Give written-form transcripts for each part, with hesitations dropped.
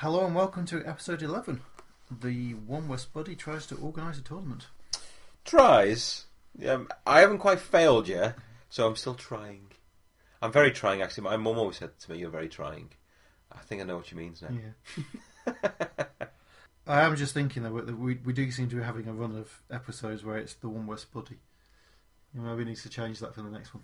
Hello and welcome to episode 11, the one where Spuddy tries to organise a tournament. Tries? I haven't quite failed yet, so I'm still trying. I'm very trying, actually. My mum always said to me, "You're very trying." I think I know what she means now. Yeah. I am just thinking though that we do seem to be having a run of episodes where it's the one where Spuddy. Maybe needs to change that for the next one.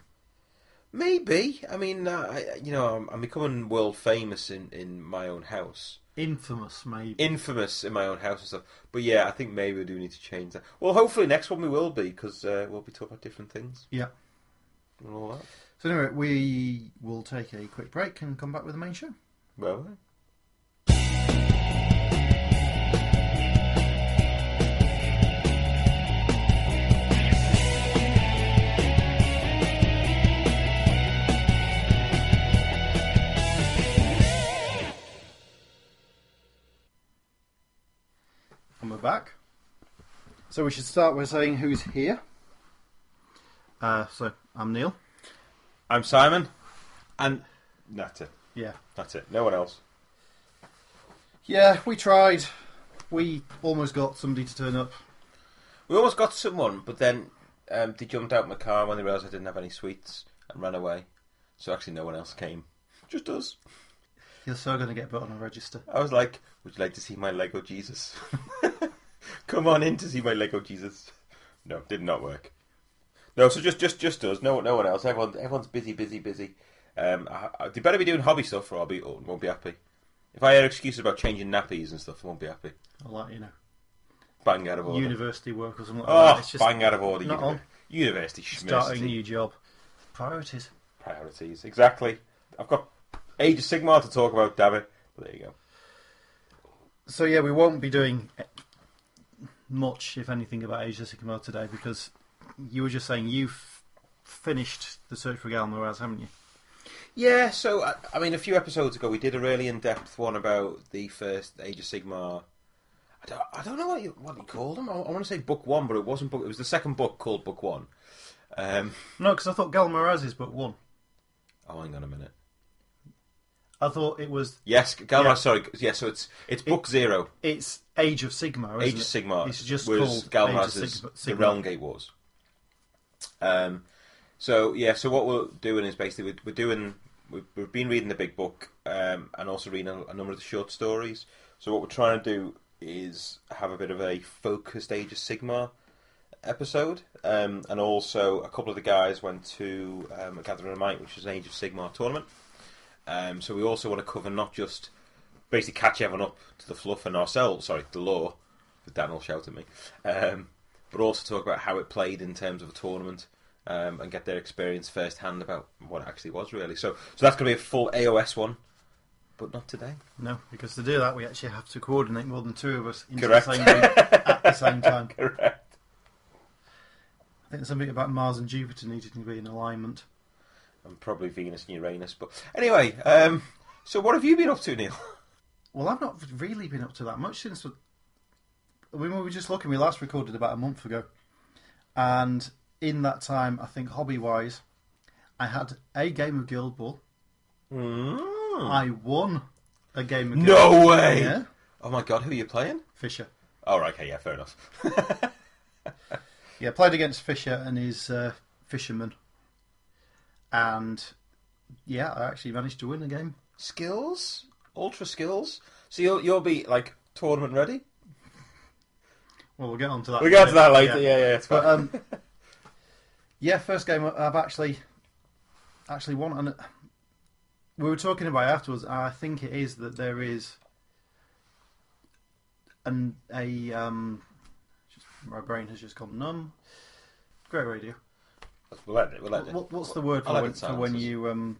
Maybe. I mean, I'm becoming world famous in my own house. Infamous, maybe. Infamous in my own house and stuff. But yeah, I think maybe we do need to change that. Well, hopefully next one we will be, because we'll be talking about different things. Yeah. And all that. So anyway, we will take a quick break and come back with the main show. Well, And we're back. So we should start with saying who's here. So I'm Neil. I'm Simon. And that's it. Yeah. That's it. No one else. Yeah, we tried. We almost got somebody to turn up. We almost got someone, but then they jumped out of my car when they realised I didn't have any sweets and ran away. So actually no one else came. Just us. You're so going to get put on a register. I was like, would you like to see my Lego Jesus? Come on in to see my Lego Jesus. No, did not work. No, so just us. No one else. Everyone's busy. They better be doing hobby stuff or I won't be happy. If I hear excuses about changing nappies and stuff, I won't be happy. I'll let you know. Bang out of order. University work or something like that. It's just bang out of order. Not on. University schmiss. Starting a new job. Priorities. Priorities, exactly. I've got Age of Sigmar to talk about, damn it. But there you go. So yeah, we won't be doing much, if anything, about Age of Sigmar today because you were just saying you've finished the search for Galmaraz, haven't you? Yeah, so, I mean, a few episodes ago we did a really in-depth one about the first Age of Sigmar. I don't know what you called them. I want to say book one, but it wasn't book. It was the second book called book one. No, because I thought Galmaraz is book one. Oh, hang on a minute. I thought it was... Yes, Galmaraz, yeah. Sorry. Yeah, so it's book zero. It's Age of Sigmar, isn't Age of Sigmar. It's just was called Galmaraz's The Realm Gate Wars. So what we're doing is basically we've been reading the big book and also reading a number of the short stories. So what we're trying to do is have a bit of a focused Age of Sigmar episode, and also a couple of the guys went to a Gathering of Might, which is an Age of Sigmar tournament. So we also want to cover not just basically catch everyone up to the fluff and the lore, that Dan will shout at me, but also talk about how it played in terms of a tournament, and get their experience firsthand about what it actually was really. So that's going to be a full AOS one, but not today. No, because to do that we actually have to coordinate more than two of us into Correct. the same room at the same time. Correct. I think there's something about Mars and Jupiter needing to be in alignment. And probably Venus and Uranus. But anyway, so what have you been up to, Neil? Well, I've not really been up to that much since... we were just looking, we last recorded about a month ago. And in that time, I think hobby-wise, I had a game of Guild Ball. I won a game of Guild Ball. No way! Yeah. Oh my god, who are you playing? Fisher. Oh, right, okay, yeah, fair enough. Yeah, played against Fisher and his fisherman. And yeah, I actually managed to win a game. Skills? Ultra skills? So you'll be, like, tournament ready? Well, we'll get on to that. We'll get on to that later, yeah, it's fine. But, yeah, first game I've actually won. And we were talking about it afterwards. I think it is that there is my brain has just gone numb. Great radio. We'll end it. What's the word for when you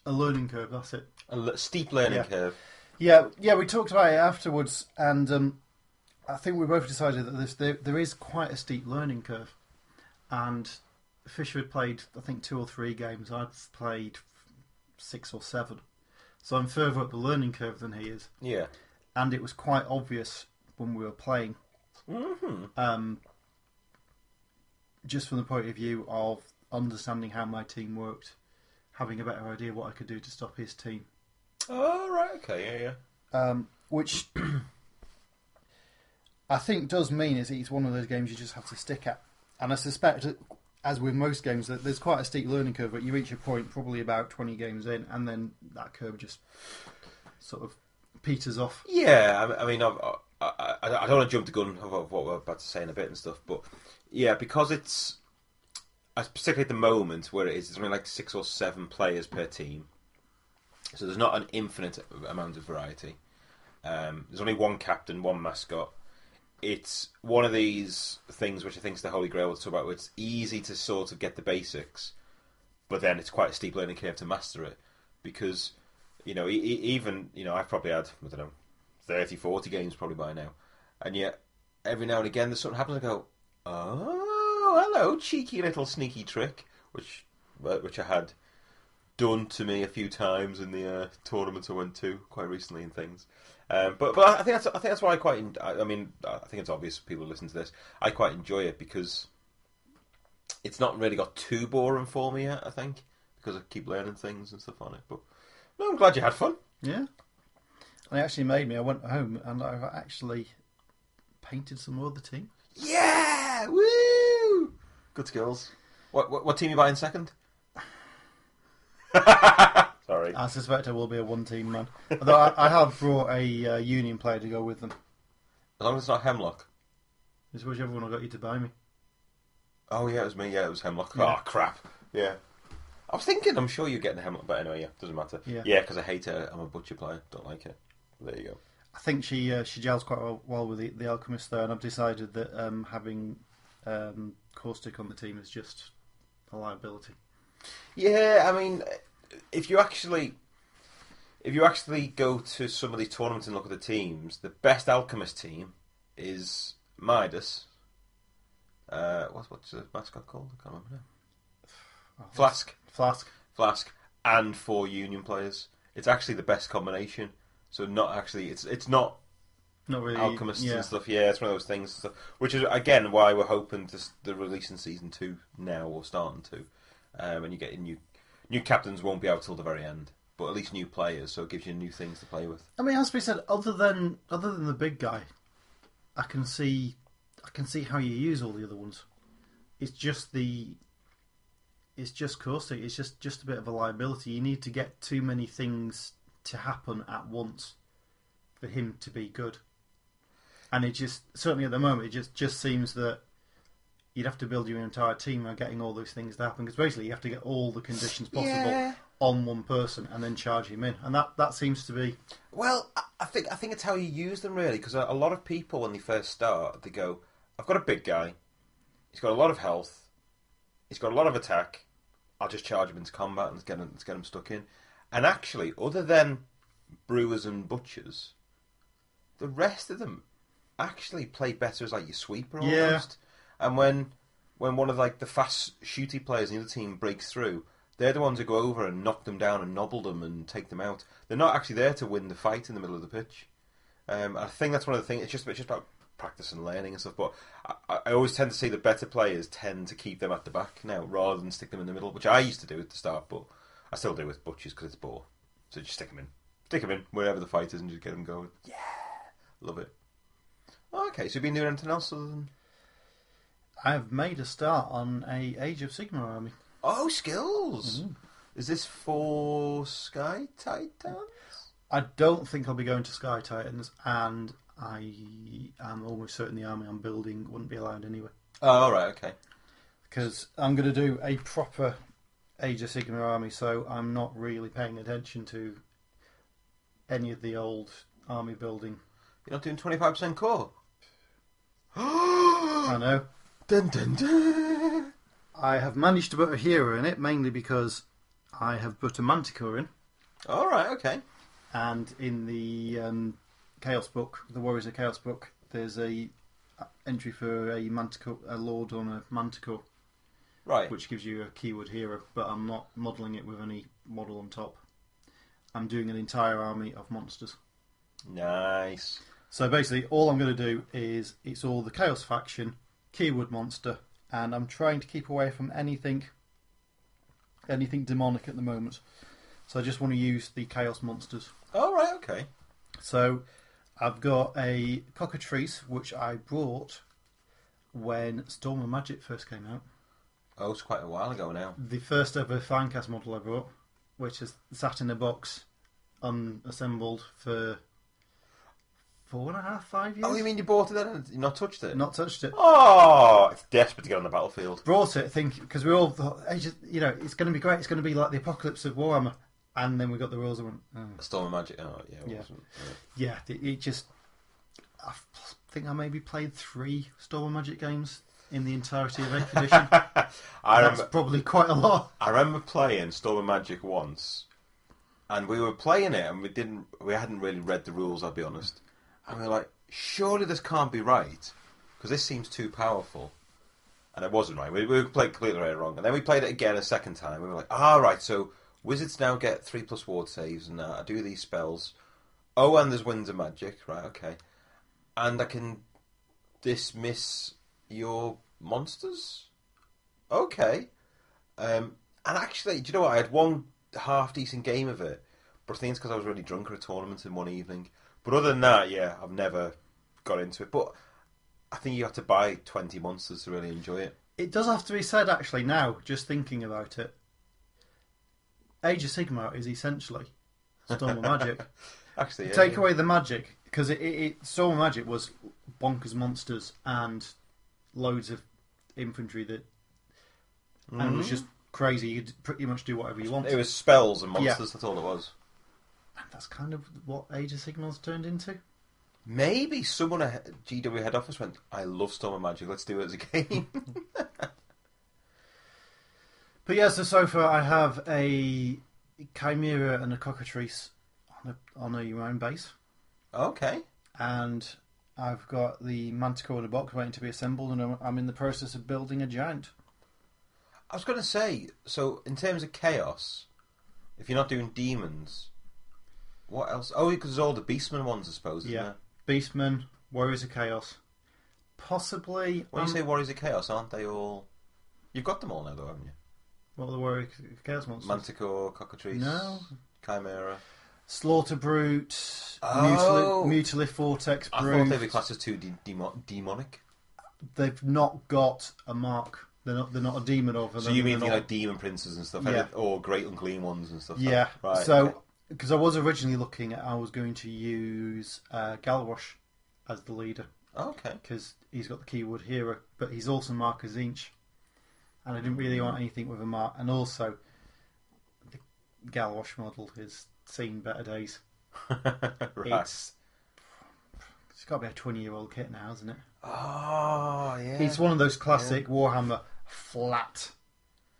a learning curve? That's it. A steep learning curve. Yeah. We talked about it afterwards, and I think we both decided that there is quite a steep learning curve. And Fisher had played, I think, 2 or 3 games. I've played 6 or 7, so I'm further up the learning curve than he is. Yeah. And it was quite obvious when we were playing. Mm-hmm. Just from the point of view of understanding how my team worked, having a better idea what I could do to stop his team. Oh, right, okay, yeah. Which I think does mean is it's one of those games you just have to stick at. And I suspect, as with most games, that there's quite a steep learning curve, but you reach a point probably about 20 games in, and then that curve just sort of peters off. Yeah, I mean, I don't want to jump the gun of what we're about to say in a bit and stuff, but yeah, because it's particularly at the moment where it is, there's only like 6 or 7 players per team, so there's not an infinite amount of variety. There's only one captain, one mascot. It's one of these things which I think is the holy grail to talk about, where it's easy to sort of get the basics, but then it's quite a steep learning curve to master it, because even I've probably had, I don't know, 30, 40 games probably by now, and yet every now and again there's something happens. I go, oh, hello, cheeky little sneaky trick, which I had done to me a few times in the tournaments I went to quite recently and things. But I think that's why I mean, I think it's obvious people listen to this. I quite enjoy it because it's not really got too boring for me yet. I think because I keep learning things and stuff on it. But no, I'm glad you had fun. Yeah, and it actually made me. I went home and I've actually painted some more of the team. Yeah, woo! Good skills. What team are you buying second? Sorry. I suspect I will be a one-team man. Although I have brought a Union player to go with them. As long as it's not Hemlock. It's whichever one I got you to buy me. Oh yeah, it was me. Yeah, it was Hemlock. Yeah. Oh crap. Yeah. I was thinking, I'm sure you're getting a Hemlock, but anyway, yeah, doesn't matter. Yeah, because I hate it. I'm a Butcher player. Don't like it. There you go. I think she gels quite well with the Alchemist there, and I've decided that having Caustic on the team is just a liability. Yeah, I mean, if you actually go to some of these tournaments and look at the teams, the best Alchemist team is Midas. What's the mascot called? I can't remember now. Flask, and 4 Union players. It's actually the best combination. So not actually, it's not really Alchemists and stuff. Yeah, it's one of those things. Stuff, which is again why we're hoping the release in season 2 now, or starting to, and you get new captains won't be out till the very end, but at least new players, so it gives you new things to play with. I mean, as we said, other than the big guy, I can see how you use all the other ones. It's just Caustic. It's just a bit of a liability. You need to get too many things to happen at once for him to be good. And it just, certainly at the moment, it just seems that you'd have to build your entire team on getting all those things to happen, because basically you have to get all the conditions possible on one person and then charge him in, and that seems to be... Well, I think it's how you use them, really, because a lot of people, when they first start, they go, I've got a big guy, he's got a lot of health, he's got a lot of attack, I'll just charge him into combat and get him stuck in. And actually, other than brewers and butchers, the rest of them actually play better as like your sweeper almost. Yeah. And when one of like the fast shooty players in the other team breaks through, they're the ones who go over and knock them down and nobble them and take them out. They're not actually there to win the fight in the middle of the pitch. I think that's one of the things. It's just about practice and learning and stuff. But I always tend to see the better players tend to keep them at the back now rather than stick them in the middle, which I used to do at the start, but I still do with butchers because it's bore. So just stick them in wherever the fight is and just get them going. Yeah, love it. Okay, so you've been doing anything else other than... I've made a start on a Age of Sigmar army. Oh, skills! Mm-hmm. Is this for Sky Titans? I don't think I'll be going to Sky Titans, and I am almost certain the army I'm building wouldn't be allowed anyway. Oh, right, okay. Because I'm going to do a proper Age of Sigmar army, so I'm not really paying attention to any of the old army building. You're not doing 25% core? I know. Dun, dun, dun. I have managed to put a hero in it, mainly because I have put a Manticore in. Alright, okay. And in the Chaos book, the Warriors of Chaos book, there's a entry for a Manticore, a Lord on a Manticore. Right. Which gives you a keyword hero, but I'm not modelling it with any model on top. I'm doing an entire army of monsters. Nice. So basically, all I'm going to do is it's all the Chaos faction, keyword monster, and I'm trying to keep away from anything demonic at the moment. So I just want to use the Chaos Monsters. Oh, right, okay. So I've got a Cockatrice, which I brought when Storm of Magic first came out. Oh, it's quite a while ago now. The first ever Finecast model I brought, which is sat in a box, unassembled for 4.5, 5 years. Oh, you mean you bought it then and you've not touched it? Not touched it. Oh, it's desperate to get on the battlefield. Brought it, because we all thought, hey, it's going to be great. It's going to be like the apocalypse of Warhammer. And then we got the rules and went, oh. Storm of Magic. Oh, yeah. It Yeah. wasn't. Yeah, it just... I think I maybe played 3 Storm of Magic games in the entirety of 8th edition. That's probably quite a lot. I remember playing Storm of Magic once, and we were playing it, and we hadn't really read the rules, I'll be honest. And we were like, surely this can't be right, because this seems too powerful. And it wasn't right. We played completely wrong. And then we played it again a second time. We were like, right, so wizards now get 3+ ward saves, and I do these spells. Oh, and there's Winds of Magic. Right, okay. And I can dismiss your monsters? Okay. And actually, do you know what? I had one half-decent game of it, but I think it's because I was really drunk at a tournament in one evening. But other than that, yeah, I've never got into it. But I think you have to buy 20 monsters to really enjoy it. It does have to be said, actually, now, just thinking about it. Age of Sigmar is essentially Storm of Magic. Actually, yeah. Take away the magic, because Storm of Magic was bonkers monsters and loads of infantry and it was just crazy. You could pretty much do whatever you want. It was spells and monsters, Yeah. That's all it was. And that's kind of what Age of Sigmar's turned into. Maybe someone at GW head office went, I love Storm of Magic, let's do it as a game. But yeah, so far I have a Chimera and a Cockatrice on a your own base. Okay. And I've got the Manticore in a box waiting to be assembled, and I'm in the process of building a giant. I was going to say, so in terms of chaos, if you're not doing demons, what else? Oh, because there's all the Beastmen ones, I suppose, isn't there? Beastmen, Warriors of Chaos. Possibly... When you say Warriors of Chaos, aren't they all... You've got them all now, though, haven't you? What are the Warriors of Chaos monsters? Manticore, Cockatrice, No. Chimera... Slaughter Brute, Oh. Mutilith Vortex Brute. I thought they'd be classed as too demonic. They've not got a mark. They're not a demon over them. So you mean like demon princes and stuff, Yeah. or great unclean ones and stuff? Yeah. Right, So, because I was originally looking at, I was going to use Galwash as the leader. Okay. Because he's got the keyword hero, but he's also Mark Zinch. And I didn't really want anything with a mark. And also, the Galwash model has seen better days. Right. It's got to be a 20-year-old kit now, isn't it? Oh, yeah. It's one of those classic Warhammer flat,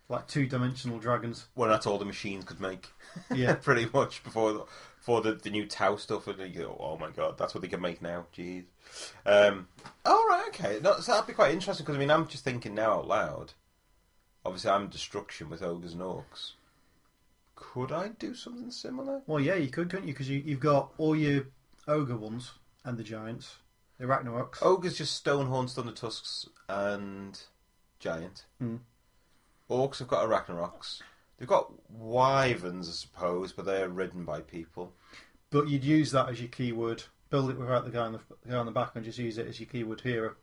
like 2-dimensional dragons. Well, that's all the machines could make. Yeah. Pretty much before the new Tau stuff. And you go, oh my god, that's what they can make now. Jeez. Right, okay. No, so that'd be quite interesting, because I mean, I'm just thinking now out loud. Obviously, I'm Destruction with Ogres and Orcs. Could I do something similar? Well, yeah, you could, couldn't you? Because you've got all your ogre ones and the giants, the Ragnaroks. Ogres just Stonehorns, Thunder Tusks, and Giant. Mm. Orcs have got Arachnaroks. They've got Wyverns, I suppose, but they're ridden by people. But you'd use that as your keyword. Build it without the guy on the back and just use it as your keyword hero.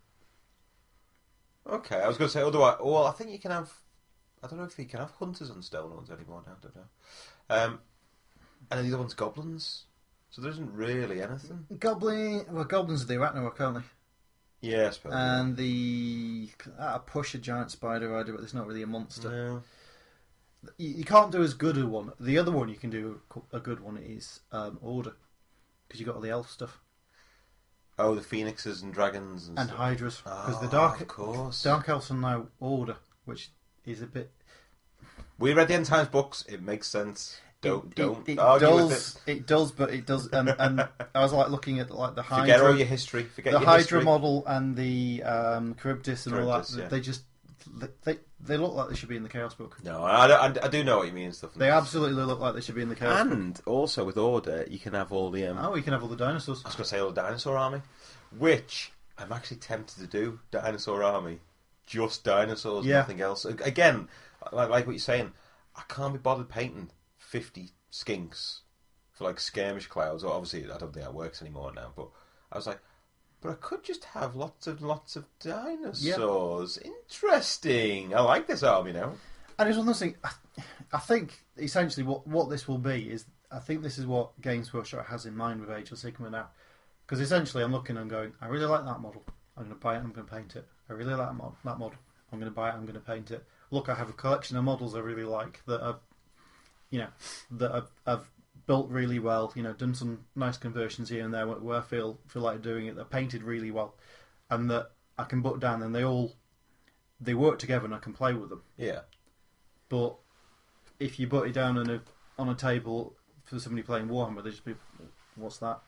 Okay, I was going to say, otherwise, well, I think you can have... I don't know if you can have hunters on Stonehorns anymore now, I don't know. And the other one's goblins. So there isn't really anything. Goblins are the Ragnarok, aren't they? Yeah, I suppose. And push a giant spider rider, but there's not really a monster. No. You can't do as good a one. The other one you can do a good one is Order, because you got all the elf stuff. Oh, the phoenixes and dragons and stuff. Hydras, because the of course. dark elves are now Order, which is a bit. We read the End Times books. It makes sense. Don't it argue does, with it. It does, but it does, and I was like looking at like the Hydra. Forget all your history. Forget the your Hydra history. model and the Charybdis and all that. Yeah. They just they look like they should be in the Chaos book. No, I do know what you mean and stuff. They absolutely look like they should be in the Chaos book. And also with Order, you can have all the. You can have all the dinosaurs. I was going to say all the dinosaur army, which I'm actually tempted to do. Dinosaur army, just dinosaurs, nothing else. Again, like what you're saying, I can't be bothered painting 50 skinks for like skirmish clouds. Well, obviously, I don't think that works anymore now. But I was like, but I could just have lots of dinosaurs. Yep. Interesting. I like this army now. And it's one of those things. I think essentially what this will be is, I think this is what Games Workshop has in mind with Age of Sigmar now. Because essentially I'm looking and going, I really like that model. I'm going to buy it, I'm going to paint it. I really like that model. I'm going to buy it, I'm going to paint it. Look, I have a collection of models I really like that are, I've built really well. Done some nice conversions here and there where I feel like doing it. They're painted really well, and that I can put down, and they work together, and I can play with them. Yeah. But if you put it down on a table for somebody playing Warhammer, they just be, what's that?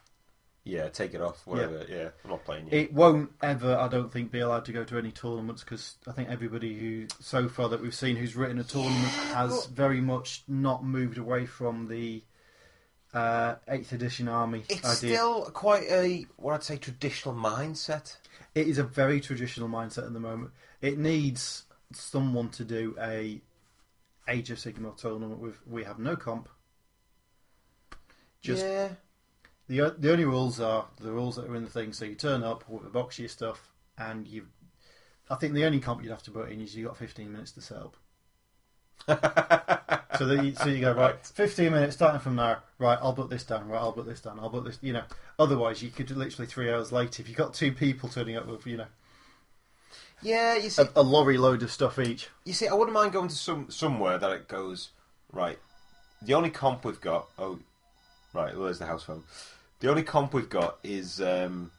Yeah, take it off, whatever. Yeah, I'm not playing you. It won't ever, I don't think, be allowed to go to any tournaments, because I think everybody who, so far that we've seen, who's written a tournament has very much not moved away from the 8th edition army it's idea. Still quite a, what I'd say, traditional mindset. It is a very traditional mindset at the moment. It needs someone to do a Age of Sigmar tournament with, we have no comp. Just... Yeah. The only rules are the rules that are in the thing. So you turn up with a box of your stuff, and I think the only comp you'd have to put in is you got 15 minutes to set up. so you go, right, 15 minutes starting from now. Right, I'll put this down. Right, I'll put this down. I'll put this. Otherwise you could literally 3 hours later, if you got 2 people turning up with Yeah, you see, a lorry load of stuff each. You see, I wouldn't mind going to somewhere that it goes, right, the only comp we've got. Oh, right, well, there's the house phone. The only comp we've got is 200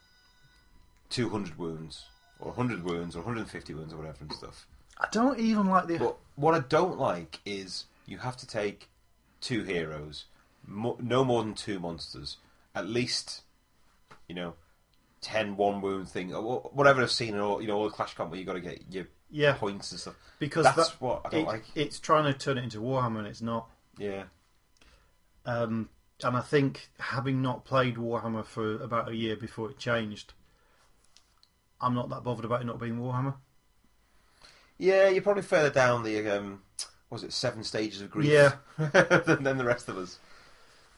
wounds, or 100 wounds, or 150 wounds, or whatever and stuff. I don't even like the... But what I don't like is you have to take 2 heroes, no more than 2 monsters, at least, 10 one-wound thing, or whatever I've seen in all the Clash comp where you got to get your points and stuff. Because that's what I don't like. It's trying to turn it into Warhammer, and it's not. Yeah. And I think, having not played Warhammer for about a year before it changed, I'm not that bothered about it not being Warhammer. Yeah, you're probably further down the, 7 stages of grief? Yeah. than the rest of us.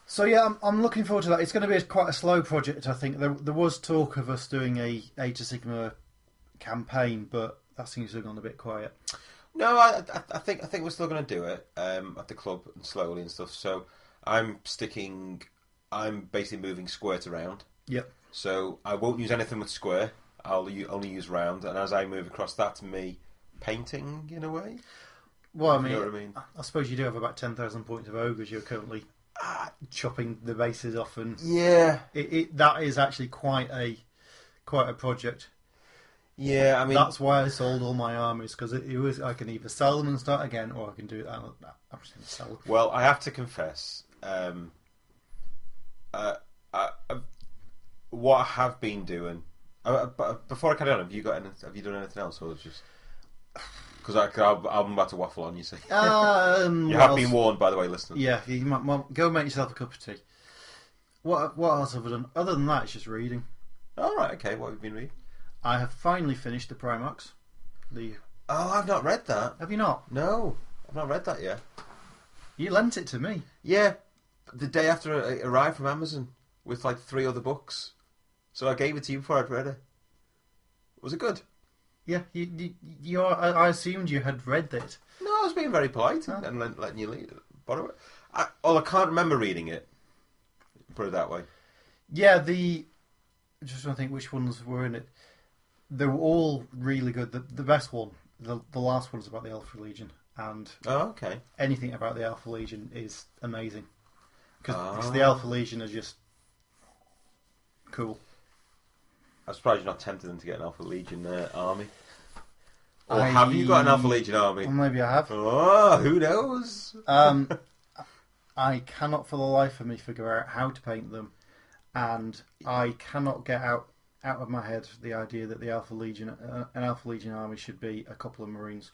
So yeah, I'm looking forward to that. It's going to be quite a slow project, I think. There was talk of us doing a Age of Sigmar campaign, but that seems to have gone a bit quiet. No, I think we're still going to do it at the club and slowly and stuff. So I'm basically moving squirt around. Yep. So I won't use anything with square. I'll only use round, and as I move across, that's me painting in a way. Well, You know what I mean? I suppose you do have about 10,000 points of ogres you're currently chopping the bases off, and yeah, that is actually quite a project. Yeah, I mean that's why I sold all my armies, because it was, I can either sell them and start again, or I can do it. I'm just going to sell them. Well, I have to confess, what I have been doing. Before I carry on, have you done anything else, or just because I'm about to waffle on? You see, you have been warned, by the way, listeners. Yeah, you might go make yourself a cup of tea. What else have I done? Other than that, it's just reading. All right, okay. What have you been reading? I have finally finished the Primax. I've not read that. Have you not? No, I've not read that yet. You lent it to me. Yeah, the day after it arrived from Amazon with like 3 other books. So I gave it to you before I'd read it. Was it good? Yeah, I assumed you had read it. No, I was being very polite and letting you borrow it. I can't remember reading it. Put it that way. Yeah, just trying to think which ones were in it. They were all really good. The best one, the last one, is about the Alpha Legion, and anything about the Alpha Legion is amazing, because the Alpha Legion are just cool. I'm surprised you're not tempted them to get an Alpha Legion army. Or have you got an Alpha Legion army? Well, maybe I have. Oh, who knows? I cannot for the life of me figure out how to paint them, and I cannot get out of my head the idea that the an Alpha Legion army should be a couple of Marines.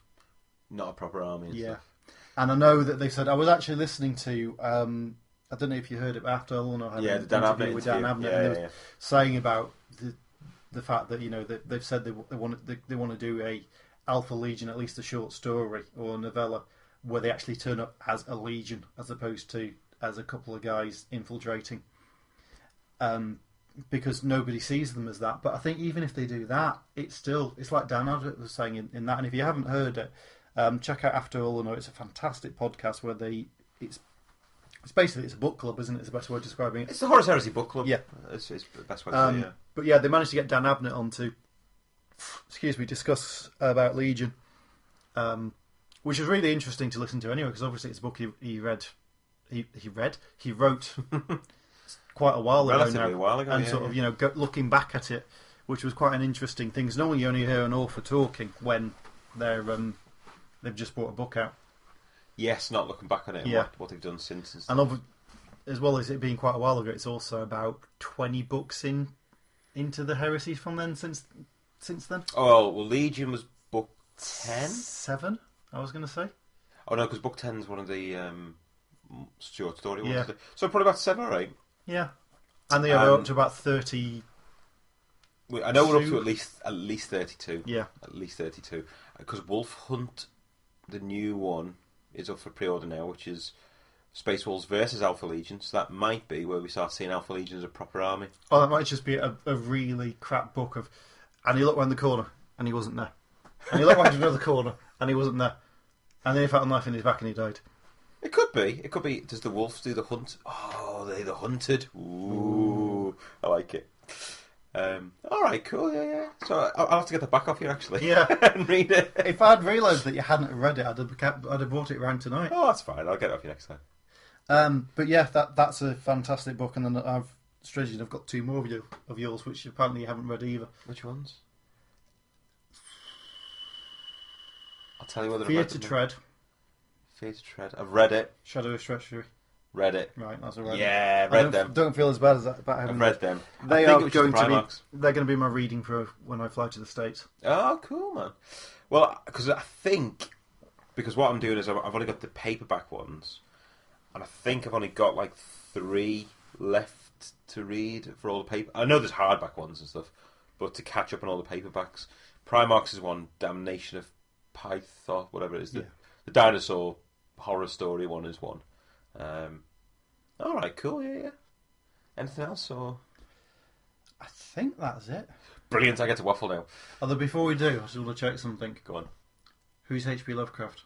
Not a proper army. And stuff. And I know that they said, I was actually listening to, I don't know if you heard it after Eleanor had an interview with Dan Abnett, and they were saying about the fact that that they've said they want to do a Alpha Legion, at least a short story or a novella, where they actually turn up as a legion as opposed to as a couple of guys infiltrating, because nobody sees them as that. But I think even if they do that, it's like Dan Abbott was saying in that. And if you haven't heard it, check out After All I Know. It's a fantastic podcast where it's basically it's a book club, isn't it? It's the best way of describing it. It's the Horus Heresy book club. Yeah, it's the best way to say it. Yeah. But yeah, they managed to get Dan Abnett on to, discuss about Legion, which is really interesting to listen to anyway, because obviously it's a book he wrote quite a while ago Relatively now, a while ago, and yeah, sort of looking back at it, which was quite an interesting thing. Because normally you only hear an author talking when they've just brought a book out. Yes, not looking back on it and what they've done since. And as well as it being quite a while ago, it's also about 20 books into the heresy from then since then. Oh, well, Legion was book 10? 7, I was going to say. Oh, no, because book 10 is one of the short story ones. Yeah. So probably about 7 or 8. Yeah. And they are up to about 30. I know we're up to at least 32. Yeah. At least 32. Because Wolf Hunt, the new one, is up for pre-order now, which is Space Wolves versus Alpha Legion. So that might be where we start seeing Alpha Legion as a proper army. Oh, that might just be a really crap book of... And he looked round the corner, and he wasn't there. And he looked round another corner, and he wasn't there. And then he felt a knife in his back, and he died. It could be. It could be. Does the wolves do the hunt? Oh, they the hunted. Ooh, I like it. All right, cool. Yeah. So I'll have to get the back off here actually. Yeah, and read it. If I'd realised that you hadn't read it, I'd have brought it round tonight. Oh, that's fine. I'll get it off you next time. But yeah, that's a fantastic book, and then I've got 2 more of yours, which apparently you haven't read either. Which ones? I'll tell you whether Fear I've read to them. Tread. Fear to Tread. I've read it. Shadow of Treachery. Read it. Right, that's alright. Yeah, read them. Don't feel as bad as that. But I've read them. They're going to be my reading for when I fly to the States. Oh, cool, man. Well, because what I'm doing is I've only got the paperback ones, and I think I've only got like 3 left to read for all the paper. I know there's hardback ones and stuff, but to catch up on all the paperbacks, Primarchs is one. Damnation of Python, whatever it is, the dinosaur horror story one is one. All right, cool, yeah. Anything else, or? I think that's it. Brilliant, I get to waffle now. Although before we do, I just want to check something. Go on. Who's H.P. Lovecraft?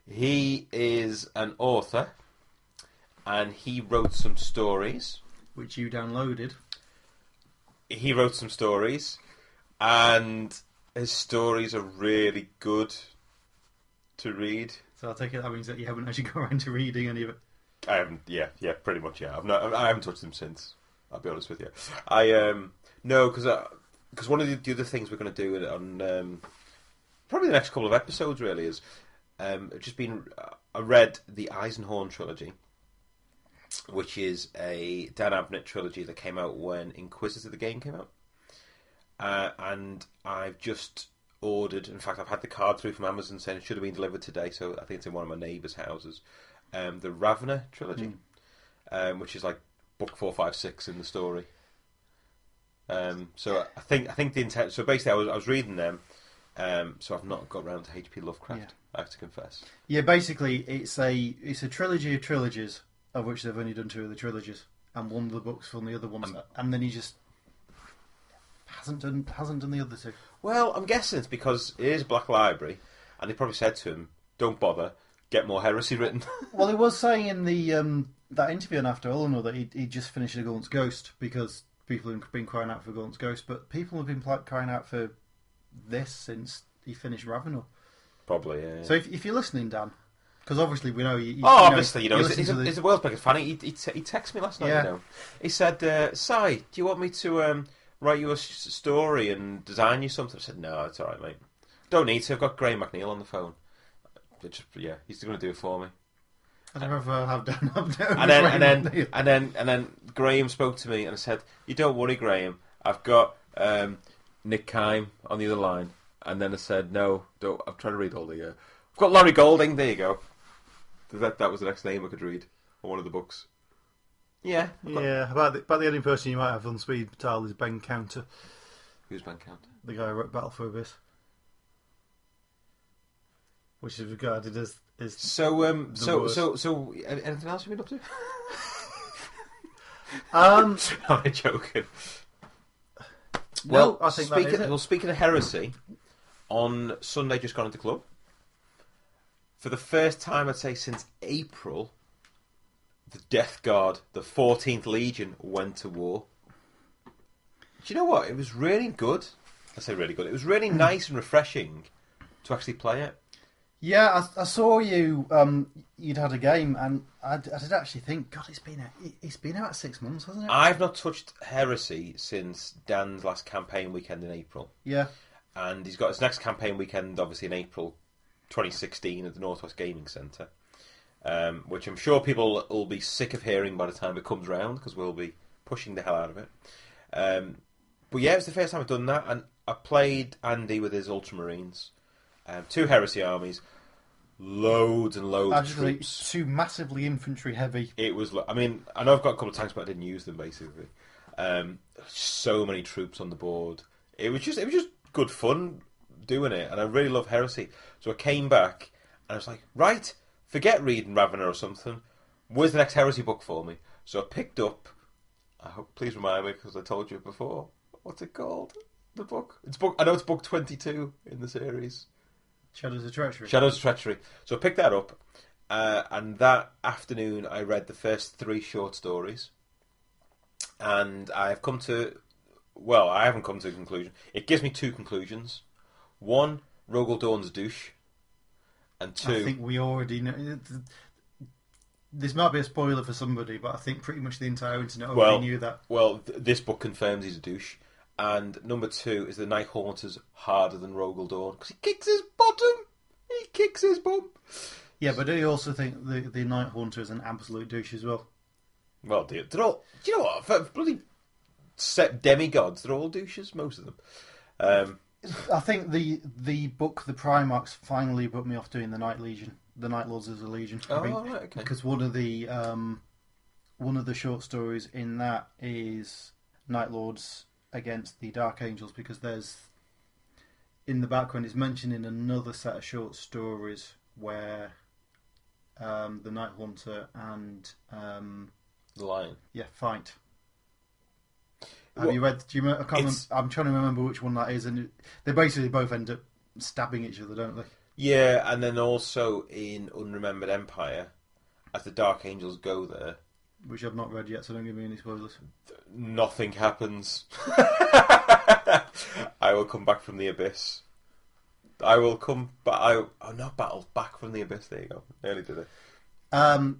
He is an author, and he wrote some stories. Which you downloaded. He wrote some stories, and his stories are really good to read. So I'll take it that means that you haven't actually got around to reading any of it. I haven't, yeah, pretty much, yeah. I haven't touched them since. I'll be honest with you. No, because one of the other things we're going to do on probably the next couple of episodes really is I read the Eisenhorn trilogy, which is a Dan Abnett trilogy that came out when Inquisitor the game came out, and I've just ordered. In fact, I've had the card through from Amazon saying it should have been delivered today, so I think it's in one of my neighbours' houses. The Ravener trilogy, which is like book 4, 5, 6 in the story. So I think the intent. So basically, I was reading them. So I've not got around to H.P. Lovecraft. Yeah. I have to confess. Yeah, basically, it's a trilogy of trilogies, of which they've only done 2 of the trilogies, and one of the books from the other ones, and then he just hasn't done the other 2. Well, I'm guessing it's because it is Black Library, and they probably said to him, "Don't bother, get more heresy written." Well, he was saying in the that interview on After All I Know that he just finished The Gaunt's Ghost because people have been crying out for Gaunt's Ghost, but people have been crying out for this since he finished Ravenel. Probably, yeah. So if you're listening, Dan, because obviously we know you. Oh, obviously, you know, he's the world's biggest fan. He texted me last night. Yeah. You know, he said, "Si, do you want me to write you a story and design you something?" I said, "No, it's all right, mate. Don't need to. I've got Graham McNeil on the phone. He's going to do it for me." I don't know if I have done. And then Graham spoke to me and said, "You don't worry, Graham. I've got Nick Kime on the other line." And then I said, "No, don't. I'm trying to read all the. I've got Larry Golding. There you go. That was the next name I could read on one of the books." Yeah. About the only person you might have on speed dial is Ben Counter. Who's Ben Counter? The guy who wrote Battle for Abyss, which is regarded as is So anything else you've been up to? I'm joking. well, I think speaking of heresy, on Sunday just gone into club. For the first time, I'd say since April, the Death Guard, the 14th Legion, went to war. Do you know what? It was really good. I say really good. It was really nice and refreshing to actually play it. Yeah, I saw you. You'd had a game, and I did actually think, God, it's been about 6 months, hasn't it? I've not touched Heresy since Dan's last campaign weekend in April. Yeah, and he's got his next campaign weekend, obviously in April 2016 at the Northwest Gaming Centre, which I'm sure people will be sick of hearing by the time it comes round because we'll be pushing the hell out of it. But yeah, it's the first time I've done that, and I played Andy with his Ultramarines, 2 Heresy armies, loads and loads of troops. 2 massively infantry heavy. It was. I mean, I know I've got a couple of tanks, but I didn't use them basically. So many troops on the board. It was just good fun doing it, and I really love Heresy. So I came back and I was like, right, forget reading Ravener or something. Where's the next Heresy book for me? So I picked up. Please remind me because I told you before. What's it called? The book. I know it's book 22 in the series. Shadows of Treachery. Shadows of Treachery. So I picked that up, and that afternoon I read the first 3 short stories, and I've come to. Well, I haven't come to a conclusion. It gives me 2 conclusions. 1, Rogel Dawn's douche. And 2... I think we already know... This might be a spoiler for somebody, but I think pretty much the entire internet already knew that. Well, this book confirms he's a douche. And number 2 is the Night Haunter's harder than Rogel Dawn. Because he kicks his bottom! He kicks his bum! Yeah, but do you also think the Night Haunter is an absolute douche as well? Well, they're all... Do you know what? For bloody... set demigods, they're all douches, most of them. I think the book The Primarchs finally put me off doing the Night Legion, the Night Lords as a Legion. Right, okay. Because one of the short stories in that is Night Lords against the Dark Angels, because there's in the background it's mentioned in another set of short stories where the Night Haunter and the Lion, fight. Have you read? Do you? I can't remember, I'm trying to remember which one that is, and they basically both end up stabbing each other, don't they? Yeah, and then also in Unremembered Empire, as the Dark Angels go there, which I've not read yet, so don't give me any spoilers. Nothing happens. I will come back from the abyss. I will come, but not battle back from the abyss. There you go. Nearly did it. I'll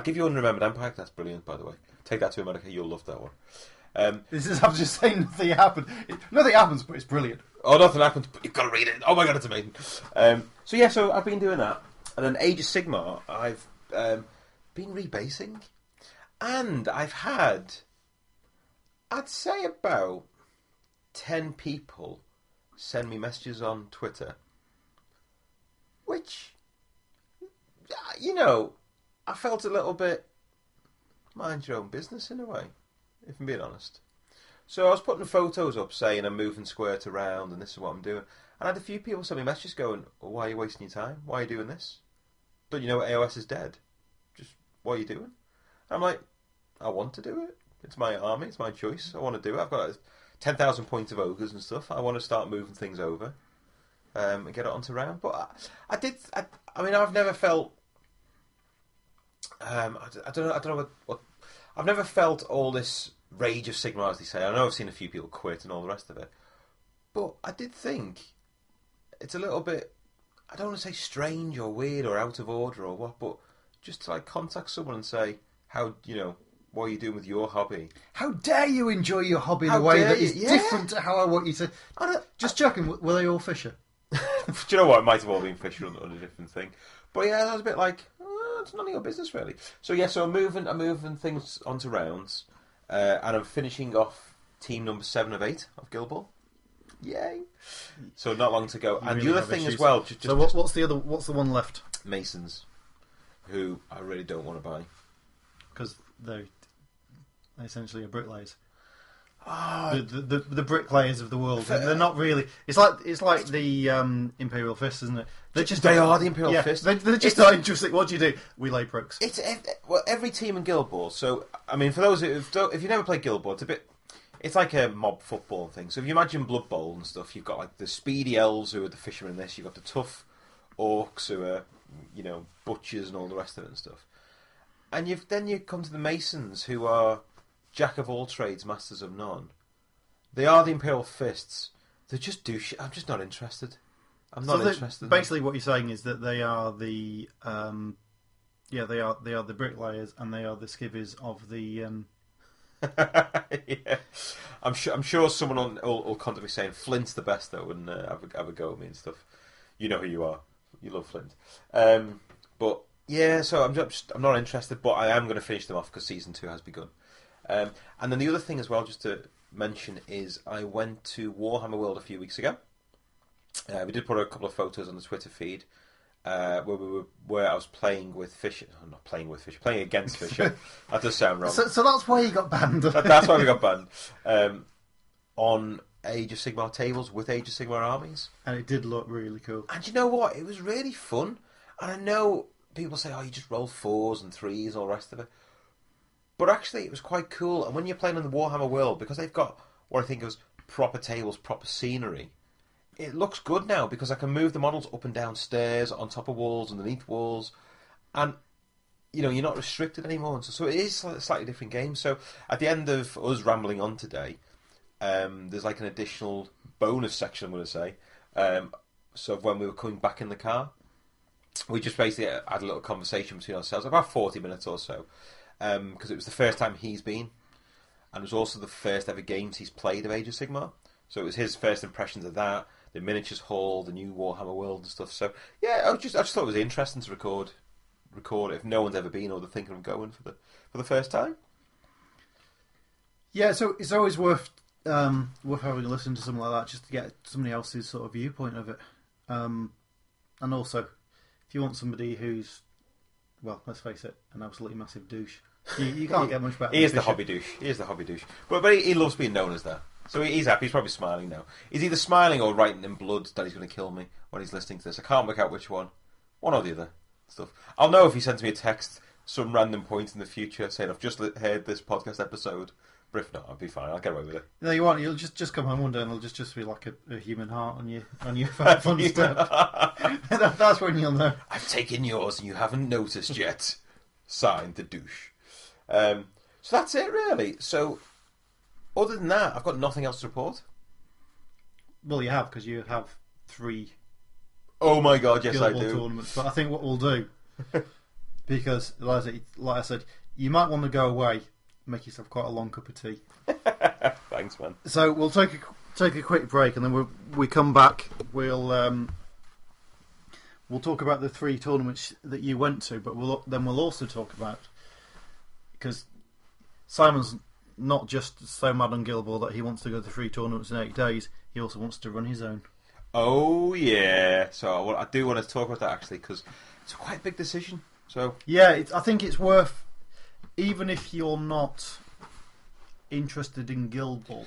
give you Unremembered Empire. That's brilliant, by the way. Take that to America. You'll love that one. I'm just saying nothing happened. Nothing happens, but it's brilliant. Oh, nothing happens, but you've got to read it. Oh my god, it's amazing. So I've been doing that, and then Age of Sigmar, I've been rebasing, and I've had, I'd say about 10 people send me messages on Twitter, which, I felt a little bit mind your own business in a way, if I'm being honest. So I was putting photos up saying I'm moving squares around and this is what I'm doing. And I had a few people send me messages going, well, why are you wasting your time? Why are you doing this? Don't you know AOS is dead? Just, what are you doing? I'm like, I want to do it. It's my army, it's my choice. I want to do it. I've got 10,000 points of ogres and stuff. I want to start moving things over and get it onto round. But I've never felt... I don't know what I've never felt all this rage of Sigmar, as they say. I know I've seen a few people quit and all the rest of it, but I did think it's a little bit, I don't want to say strange or weird or out of order or what, but just to contact someone and say, what are you doing with your hobby? How dare you enjoy your hobby in a way that is different to how I want you to... Just checking, were they all Fisher? Do you know what? It might have all been Fisher on a different thing. But yeah, that was a bit like... it's none of your business, really. So I'm moving things onto rounds, and I'm finishing off team number 7 of 8 of Guild Ball. Yay! So not long to go. And the other thing as well. What's the one left? Masons, who I really don't want to buy because they're essentially a bricklayers. The bricklayers of the world. They're not really. It's like the Imperial Fists, isn't it? They are the Imperial Fists. They're just not interesting. What do you do? We lay bricks. It's every team in Guild Ball. So I mean, for those if you never played Guild Ball, it's like a mob football thing. So if you imagine Blood Bowl and stuff, you've got like the speedy elves who are the fishermen in this. You've got the tough orcs who are butchers and all the rest of it and stuff. And then you come to the Masons who are jack of all trades, masters of none. They are the Imperial Fists. They just do shit. I'm just not interested. I'm not interested. Basically, what you're saying is that they are the they are the bricklayers and they are the skivvies of the. Yeah, I'm sure someone will contact me saying Flint's the best though, and have a go at me and stuff. You know who you are. You love Flint. But yeah, so I'm not interested. But I am going to finish them off because season 2 has begun. And then the other thing as well, just to mention, is I went to Warhammer World a few weeks ago. We did put a couple of photos on the Twitter feed where I was playing with Fisher. I'm not playing with Fisher, playing against Fisher. That does sound wrong. So that's why you got banned. That's why we got banned. On Age of Sigmar tables with Age of Sigmar armies. And it did look really cool. And you know what? It was really fun. And I know people say, oh, you just roll 4s and 3s and all the rest of it. But actually, it was quite cool. And when you're playing in the Warhammer World, because they've got what I think is proper tables, proper scenery, it looks good now because I can move the models up and down stairs, on top of walls, underneath walls. And, you're not restricted anymore. So it is a slightly different game. So at the end of us rambling on today, there's like an additional bonus section, I'm going to say. So when we were coming back in the car, we just basically had a little conversation between ourselves, about 40 minutes or so. Because it was the first time he's been, and it was also the first ever games he's played of Age of Sigmar. So it was his first impressions of that, the miniatures hall, the new Warhammer World and stuff. So yeah, I just thought it was interesting to record it if no one's ever been or they're thinking of going for the first time. Yeah, so it's always worth having a listen to something like that just to get somebody else's sort of viewpoint of it. And also, if you want somebody who's, well, let's face it, an absolutely massive douche. You can't get much better. He is the hobby douche. But he loves being known as that. So he's happy. He's probably smiling now. He's either smiling or writing in blood that he's going to kill me when he's listening to this. I can't work out which one. One or the other. Stuff. I'll know if he sends me a text some random point in the future saying I've just heard this podcast episode. But if not, I'll be fine. I'll get away with it. No, you won't. You'll just come home one day and it'll just be like a human heart on your fun step. That's when you'll know. I've taken yours and you haven't noticed yet. Signed, the douche. So that's it, really. So, other than that, I've got nothing else to report. Well, you have, because you have 3. Oh my god, yes, I do. Tournaments. But I think what we'll do, because like I said, you might want to go away, make yourself quite a long cup of tea. Thanks, man. So we'll take a quick break, and then we come back. We'll talk about the 3 tournaments that you went to, but we'll also talk about, because Simon's not just so mad on Guild Ball that he wants to go to 3 tournaments in 8 days. He also wants to run his own. Oh yeah, so I do want to talk about that actually, because it's a quite big decision. So yeah, I think it's worth, even if you're not interested in Guild Ball,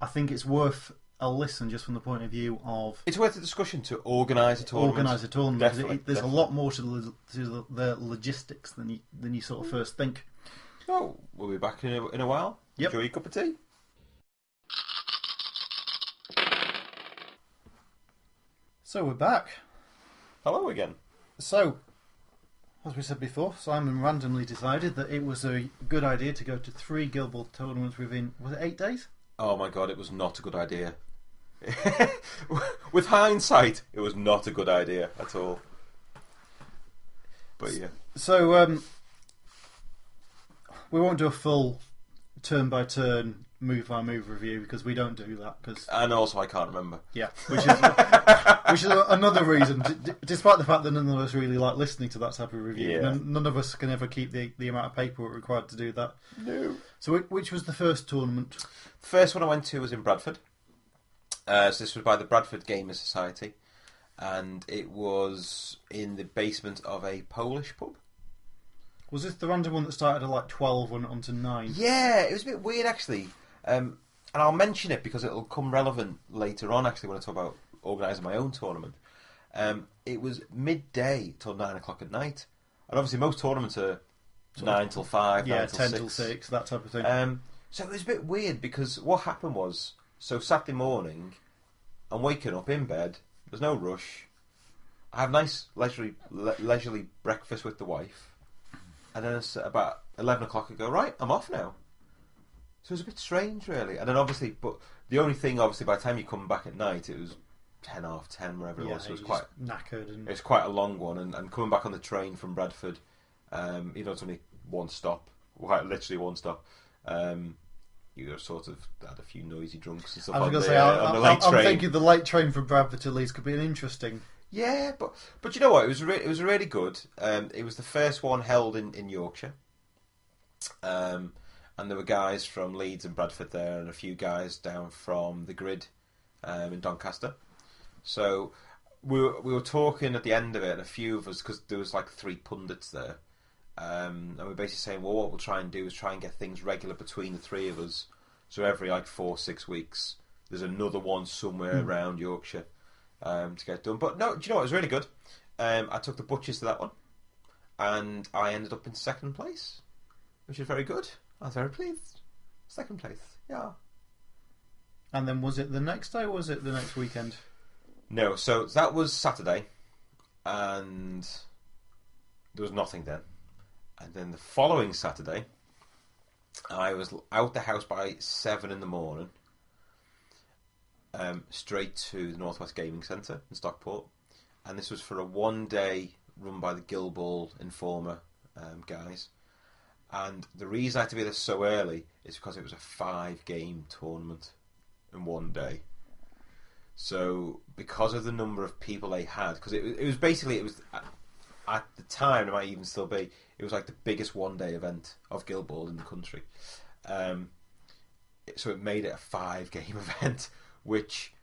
I think it's worth a listen just from the point of view of... It's worth a discussion to organise a tournament. Definitely. There's a lot more to the logistics than you sort of first think. So, we'll be back in a while. Yep. Enjoy your cup of tea. So, we're back. Hello again. So, as we said before, Simon randomly decided that it was a good idea to go to 3 Guild Ball tournaments within, was it 8 days? Oh my god, it was not a good idea. With hindsight, it was not a good idea at all. But yeah. So, we won't do a full turn-by-turn, move-by-move review because we don't do that. And also, I can't remember. Yeah, which is another reason. Despite the fact that none of us really like listening to that type of review, yeah. None of us can ever keep the amount of paperwork required to do that. No. So, which was the first tournament? The first one I went to was in Bradford. So this was by the Bradford Gamers Society, and it was in the basement of a Polish pub. Was this the random one that started at like 12 and went on to 9? Yeah, it was a bit weird actually. and I'll mention it because it'll come relevant later on. Actually, when I talk about organising my own tournament, it was midday till 9 o'clock at night, and obviously most tournaments are 9 till 5, 9 till 10 6. till 6, that type of thing. So it was a bit weird because what happened was, so Saturday morning, I'm waking up in bed. There's no rush. I have a nice leisurely breakfast with the wife, and then it's about 11 o'clock. I go, right, I'm off now. So it was a bit strange, really. And then obviously, but the only thing, obviously, by the time you come back at night, it was 10 half 10, wherever it was. So it was quite knackered. And... It's quite a long one, and coming back on the train from Bradford, it's only one stop, quite literally one stop. You sort of had a few noisy drunks and stuff on the late train. I'm thinking the late train from Bradford to Leeds could be an interesting... Yeah, but you know what? It was really good. It was the first one held in Yorkshire, and there were guys from Leeds and Bradford there, and a few guys down from the Grid in Doncaster. So we were talking at the end of it, and a few of us, because there was like 3 pundits there, and we were basically saying, well, what we'll try and do is try and get things regular between the 3 of us. So every 4-6 weeks, there's another one somewhere around Yorkshire. To get done. But no, do you know what? It was really good. I took the Butchers to that one, and I ended up in 2nd place, which is very good. I was very pleased. 2nd place, yeah. And then was it the next day or was it the next weekend? No, so that was Saturday, and there was nothing then. And then the following Saturday, I was out the house by 7 in the morning. Straight to the Northwest Gaming Centre in Stockport, and this was for a 1-day run by the Guildball Informer guys. And the reason I had to be there so early is because it was a 5-game tournament in 1 day. So because of the number of people they had, because it was basically at the time, it might even still be, it was like the biggest 1-day event of Guildball in the country. So it made it a 5-game event. Which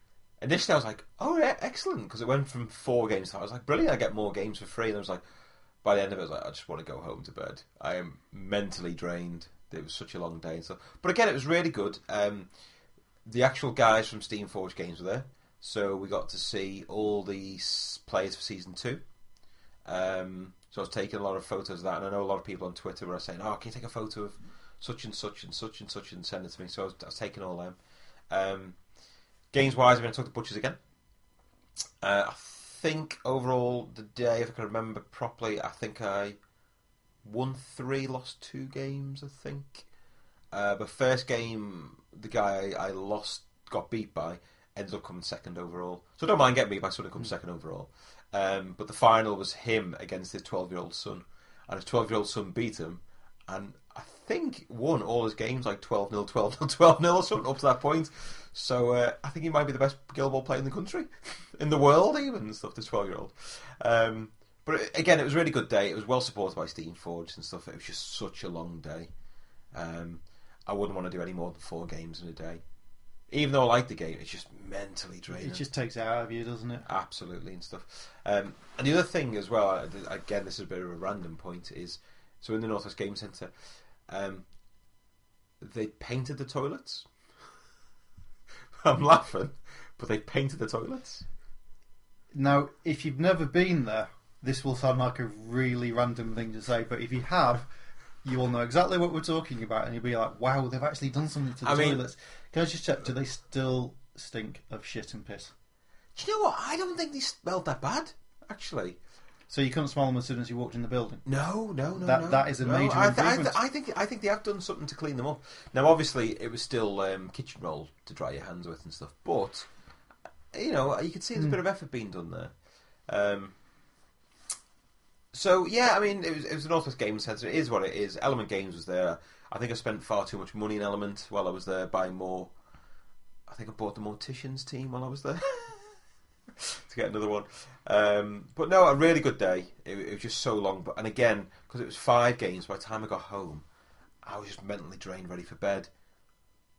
initially I was like, oh yeah, excellent, because it went from 4 games. I was like, brilliant, I get more games for free. And I was like, by the end of it, I was like, I just want to go home to bed. I am mentally drained. It was such a long day and stuff. But again, it was really good. The actual guys from Steamforged Games were there, so we got to see all the players for season 2. So I was taking a lot of photos of that, and I know a lot of people on Twitter were saying, oh, can you take a photo of such and such and such and such and send it to me? So I was taking all them. Games-wise, I'm going to talk to Butchers again. I think overall, the day, if I can remember properly, I think I won 3, lost 2 games, I think. But first game, the guy I got beat by, ended up coming 2nd overall. So I don't mind getting beat by someone who comes 2nd overall. But the final was him against his 12-year-old son. And his 12-year-old son beat him, and I think won all his games like 12-0, 12-0, 12-0 or something up to that point. So I think he might be the best Guildball player in the country, in the world even, and stuff, this 12-year-old. But again, it was a really good day. It was well supported by Steamforged and stuff. It was just such a long day. I wouldn't want to do any more than 4 games in a day. Even though I like the game, it's just mentally draining. It just takes it out of you, doesn't it? Absolutely, and stuff. And the other thing as well, again, this is a bit of a random point, is so in the Northwest Game Centre, they painted the toilets. I'm laughing, but they painted the toilets. Now, if you've never been there, this will sound like a really random thing to say, but if you have, you will know exactly what we're talking about, and you'll be like, wow, they've actually done something to the toilets. Can I just check, do they still stink of shit and piss? Do you know what? I don't think they smelled that bad, actually. So you couldn't smell them as soon as you walked in the building? No. That is a major improvement. I think they have done something to clean them up. Now, obviously, it was still kitchen roll to dry your hands with and stuff, but you could see there's a bit of effort being done there. So yeah, I mean, it was the Northwest Games Centre. It is what it is. Element Games was there. I think I spent far too much money in Element while I was there buying more. I think I bought the Morticians team while I was there to get another one. But no, a really good day. It was just so long. And again, because it was 5 games, by the time I got home, I was just mentally drained, ready for bed.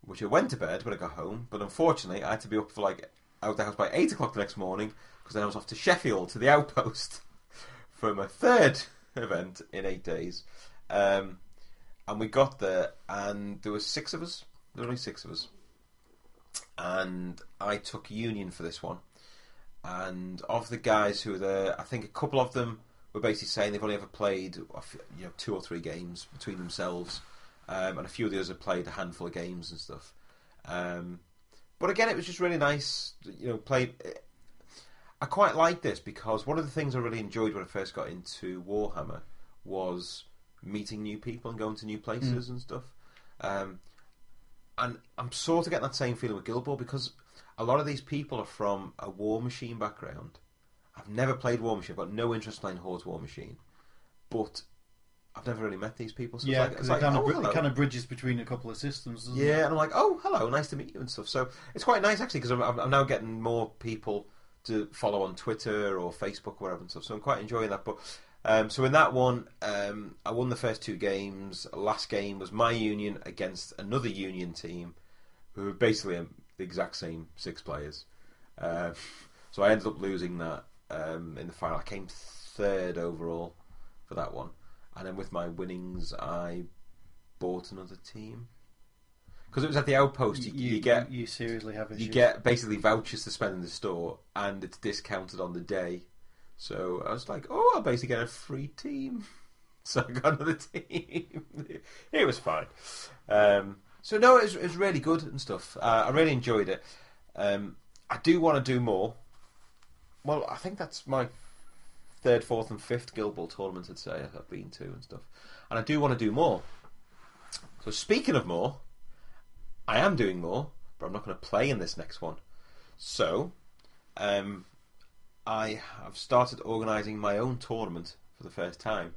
Which I went to bed when I got home, but unfortunately, I had to be up for out the house by 8 o'clock the next morning because then I was off to Sheffield to the Outpost for my 3rd event in 8 days. And we got there, and there were 6 of us. There were only 6 of us. and I took Union for this one. And of the guys who were there, I think a couple of them were basically saying they've only ever played 2 or 3 games between themselves, and a few of the others have played a handful of games and stuff. But again, it was just really nice. I quite like this because one of the things I really enjoyed when I first got into Warhammer was meeting new people and going to new places and stuff. And I'm sort of getting that same feeling with Guild Ball because a lot of these people are from a War Machine background. I've never played War Machine. I've got no interest in playing Horde's War Machine. But I've never really met these people. So yeah, because it kind of bridges between a couple of systems, doesn't it? Yeah, and I'm like, oh, hello, nice to meet you and stuff. So it's quite nice, actually, because I'm now getting more people to follow on Twitter or Facebook or whatever and stuff. So I'm quite enjoying that. But so in that one, I won the first 2 games. Last game was my Union against another Union team who were basically the exact same 6 players. So I ended up losing that in the final. I came 3rd overall for that one. And then with my winnings, I bought another team. Because it was at the Outpost, you seriously have issues. You get basically vouchers to spend in the store, and it's discounted on the day. So I was like, oh, I'll basically get a free team. So I got another team. It was fine. So no, it was really good and stuff. I really enjoyed it. I do want to do more. Well, I think that's my 3rd, 4th and 5th Guild Ball tournament, I'd say, I've been to and stuff. And I do want to do more. So speaking of more, I am doing more, but I'm not going to play in this next one. So, I have started organising my own tournament for the first time.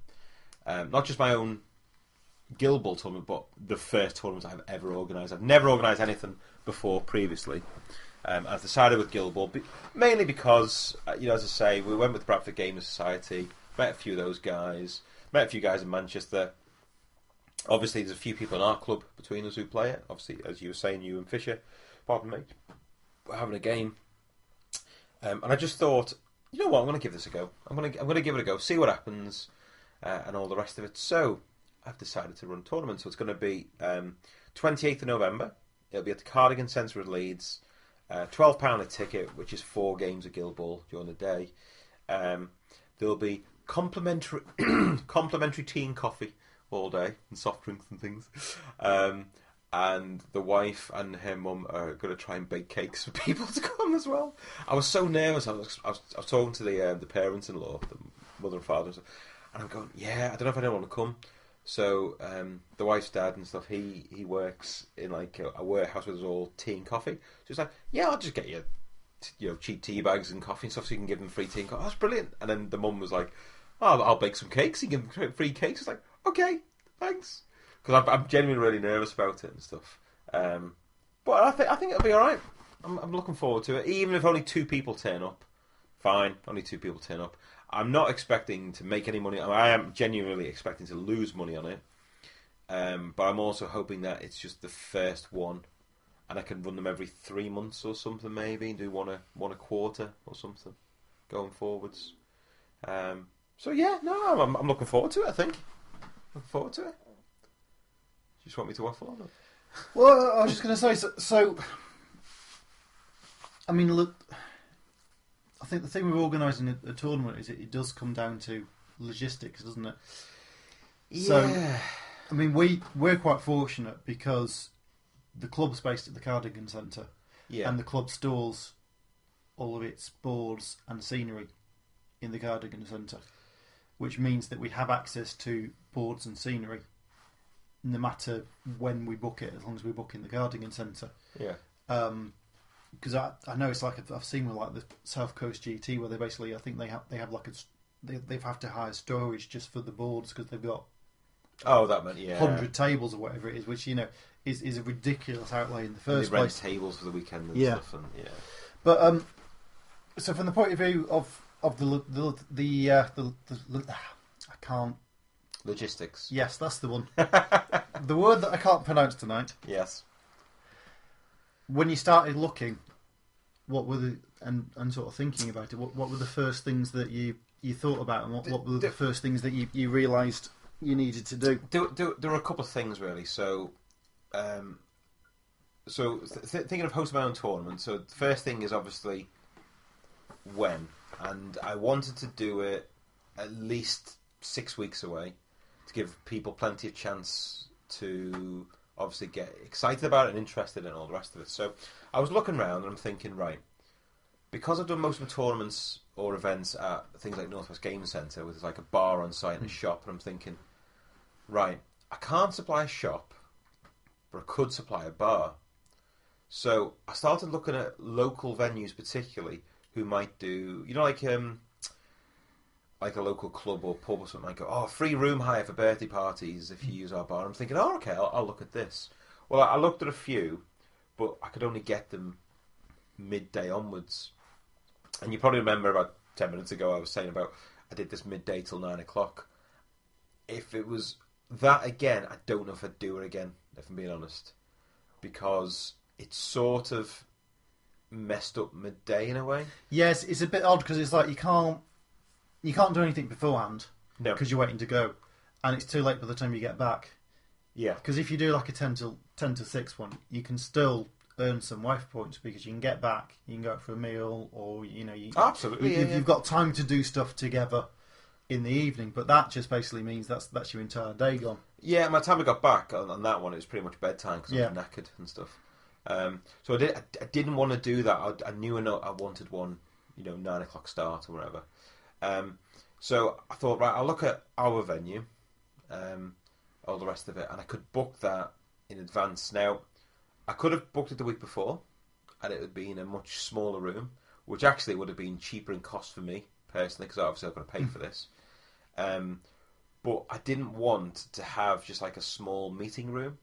Not just my own Guild Ball tournament, but the first tournament I've ever organised. I've never organised anything before previously. I've decided with Guild Ball, mainly because, as I say, we went with Bradford Gamers Society, met a few of those guys, met a few guys in Manchester. Obviously, there's a few people in our club between us who play it. Obviously, as you were saying, you and Fisher, pardon me, we're having a game. And I just thought, you know what, I'm going to give this a go. I'm going to give it a go, see what happens, and all the rest of it. So, I've decided to run a tournament. So it's going to be 28th of November. It'll be at the Cardigan Centre at Leeds. £12 a ticket, which is 4 games of Guild Ball during the day. There'll be complimentary tea and coffee all day, and soft drinks and things. And the wife and her mum are going to try and bake cakes for people to come as well. I was so nervous. I was talking to the parents-in-law, the mother and father, and I'm going, yeah, I don't know if anyone want to come. So the wife's dad and stuff, he works in like a warehouse where there's all tea and coffee. So he's like, yeah, I'll just get you, cheap tea bags and coffee and stuff, so you can give them free tea and coffee. Oh, that's brilliant. And then the mum was like, oh, I'll bake some cakes. You give them free cakes. It's like, okay, thanks. Because I'm genuinely really nervous about it and stuff. But I think it'll be all right. I'm looking forward to it. Even if only 2 people turn up, fine. Only 2 people turn up. I'm not expecting to make any money. I am genuinely expecting to lose money on it. But I'm also hoping that it's just the first one, and I can run them every 3 months or something, maybe, and do one a quarter or something going forwards. So yeah, no, I'm looking forward to it. I think looking forward to it. You just want me to waffle on it? Well, I was just going to say, so I mean, look, I think the thing with organising a tournament is it does come down to logistics, doesn't it? Yeah. So, I mean, we're quite fortunate because the club's based at the Cardigan Centre, and the club stores all of its boards and scenery in the Cardigan Centre, which means that we have access to boards and scenery no matter when we book it, as long as we book in the Cardigan Centre. Yeah. Because I know it's like I've seen with like the South Coast GT where they basically, I think they have like they have to hire storage just for the boards because they've got 100 tables or whatever it is, which is a ridiculous outlay in the first place. Tables for the weekend and stuff, and But so from the point of view of the I can't. Logistics. Yes, that's the one. The word that I can't pronounce tonight. Yes. When you started looking, what were and sort of thinking about it? What were the first things that you thought about, and what were the first things that you realised you needed to do? There were a couple of things really. So, thinking of hosting my own tournament. So the first thing is obviously when, and I wanted to do it at least 6 weeks away to give people plenty of chance to obviously get excited about it and interested in all the rest of it. So I was looking around and I'm thinking, right, because I've done most of my tournaments or events at things like Northwest Game Centre, with like a bar on site and a shop, and I'm thinking, right, I can't supply a shop, but I could supply a bar. So I started looking at local venues, particularly who might do, like a local club or pub or something. Might go, oh, free room hire for birthday parties if you use our bar. I'm thinking, oh, okay, I'll look at this. Well, I looked at a few, but I could only get them midday onwards. And you probably remember about 10 minutes ago I was saying about I did this midday till 9 o'clock. If it was that again, I don't know if I'd do it again, if I'm being honest. Because it's sort of messed up midday in a way. Yes, it's a bit odd because it's like you can't do anything beforehand. No. Because you're waiting to go. And it's too late by the time you get back. Yeah. Because if you do like a 10 to 6 one, you can still earn some wife points because you can get back, you can go out for a meal, or absolutely, you've got time to do stuff together in the evening. But that just basically means that's your entire day gone. Yeah, by the time I got back on that one, it was pretty much bedtime because I was knackered and stuff. So I didn't want to do that. I knew I wanted one, 9 o'clock start or whatever. So I thought, right, I'll look at our venue, all the rest of it, and I could book that in advance. Now, I could have booked it the week before, and it would be in a much smaller room, which actually would have been cheaper in cost for me, personally, because obviously I've got to pay for this. But I didn't want to have just like a small meeting room,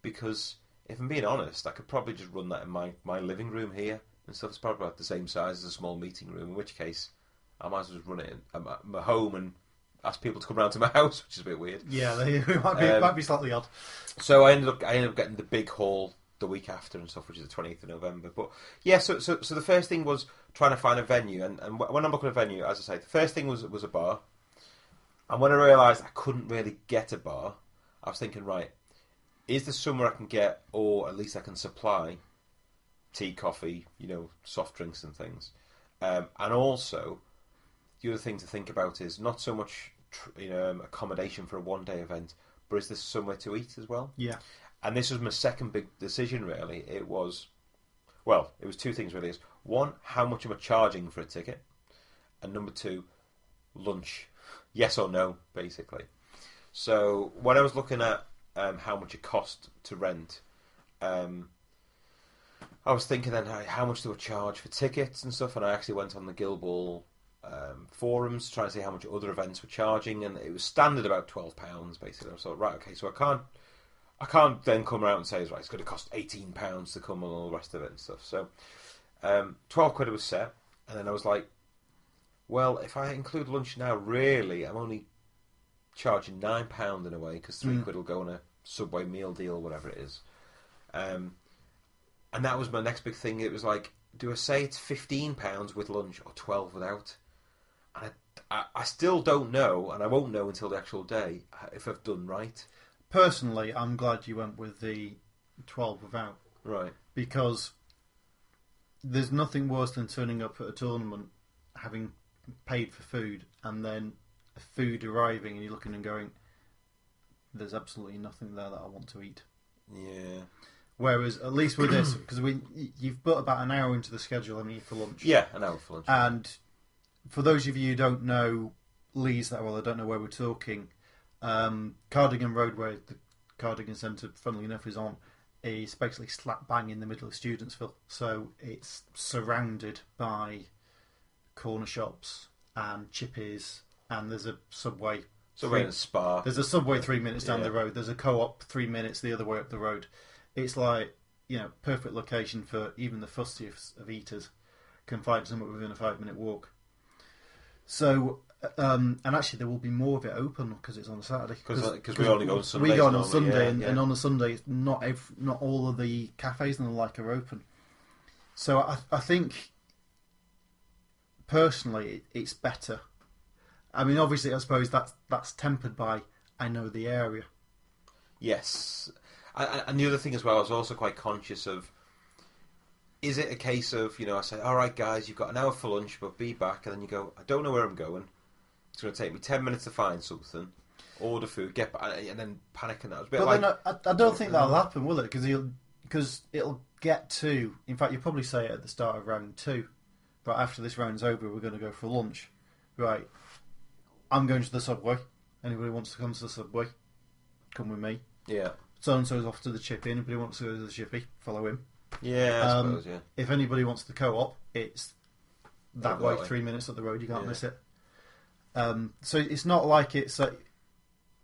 because if I'm being honest, I could probably just run that in my living room here and stuff. It's probably about the same size as a small meeting room, in which case I might as well just run it in my home and ask people to come round to my house, which is a bit weird. Yeah, it might be slightly odd. So I ended up getting the big hall the week after and stuff, which is the 20th of November. But yeah, so the first thing was trying to find a venue, and when I'm looking at a venue, as I say, the first thing was a bar. And when I realised I couldn't really get a bar, I was thinking, right, is there somewhere I can get, or at least I can supply tea, coffee, soft drinks and things. And also, the other thing to think about is not so much accommodation for a one-day event, but is there somewhere to eat as well? Yeah. And this was my second big decision, really. It was two things, really. One, how much am I charging for a ticket? And number two, lunch. Yes or no, basically. So when I was looking at how much it cost to rent, I was thinking then, how much do I charge for tickets and stuff? And I actually went on the Guildball forums trying to see how much other events were charging, and it was standard about £12, basically. I thought, right, okay, so I can't then come around and say, right, it's going to cost £18 to come and all the rest of it and stuff. So £12 was set, and then I was like, well, if I include lunch now, really, I'm only charging £9 in a way, because £3 will go on a Subway meal deal, whatever it is. And that was my next big thing. It was like, do I say it's £15 with lunch or 12 without? And I still don't know, and I won't know until the actual day, if I've done right. Personally, I'm glad you went with the 12 without. Right. Because there's nothing worse than turning up at a tournament, having paid for food, and then food arriving and you're looking and going, there's absolutely nothing there that I want to eat. Yeah. Whereas, at least with this, because you've put about an hour into the schedule, haven't you, for lunch? Yeah, an hour for lunch. And for those of you who don't know Leeds that well, I don't know where we're talking, Cardigan Road, where the Cardigan Centre, funnily enough, is on, is basically slap bang in the middle of Studentsville. So it's surrounded by corner shops and chippies, and there's a Subway. Subway and a Spa. There's a Subway 3 minutes down the road. There's a Co-op 3 minutes the other way up the road. It's like, perfect location for even the fustiest of eaters can find somewhere within a 5-minute walk. So, and actually there will be more of it open because it's on a Saturday. Because we only go on Sunday. We go on Sunday, and on a Sunday, not all of the cafes and the like are open. So I think, personally, it's better. I mean, obviously, I suppose that's tempered by I know the area. Yes. And the other thing as well, I was also quite conscious of, is it a case of, I say, all right, guys, you've got an hour for lunch, but be back, and then you go, I don't know where I'm going. It's going to take me 10 minutes to find something, order food, get back, and then panic, and that was a bit but like... then I don't think that'll happen, will it? Because it'll get to... In fact, you'll probably say it at the start of round 2. But after this round's over, we're going to go for lunch. Right. I'm going to the Subway. Anybody wants to come to the Subway? Come with me. Yeah. So-and-so's off to the Chippy. Anybody wants to go to the Chippy? Follow him. Yeah, I suppose, yeah. If anybody wants the co-op, it's that way, 3 minutes up the road. You can't miss it. So it's not like it's not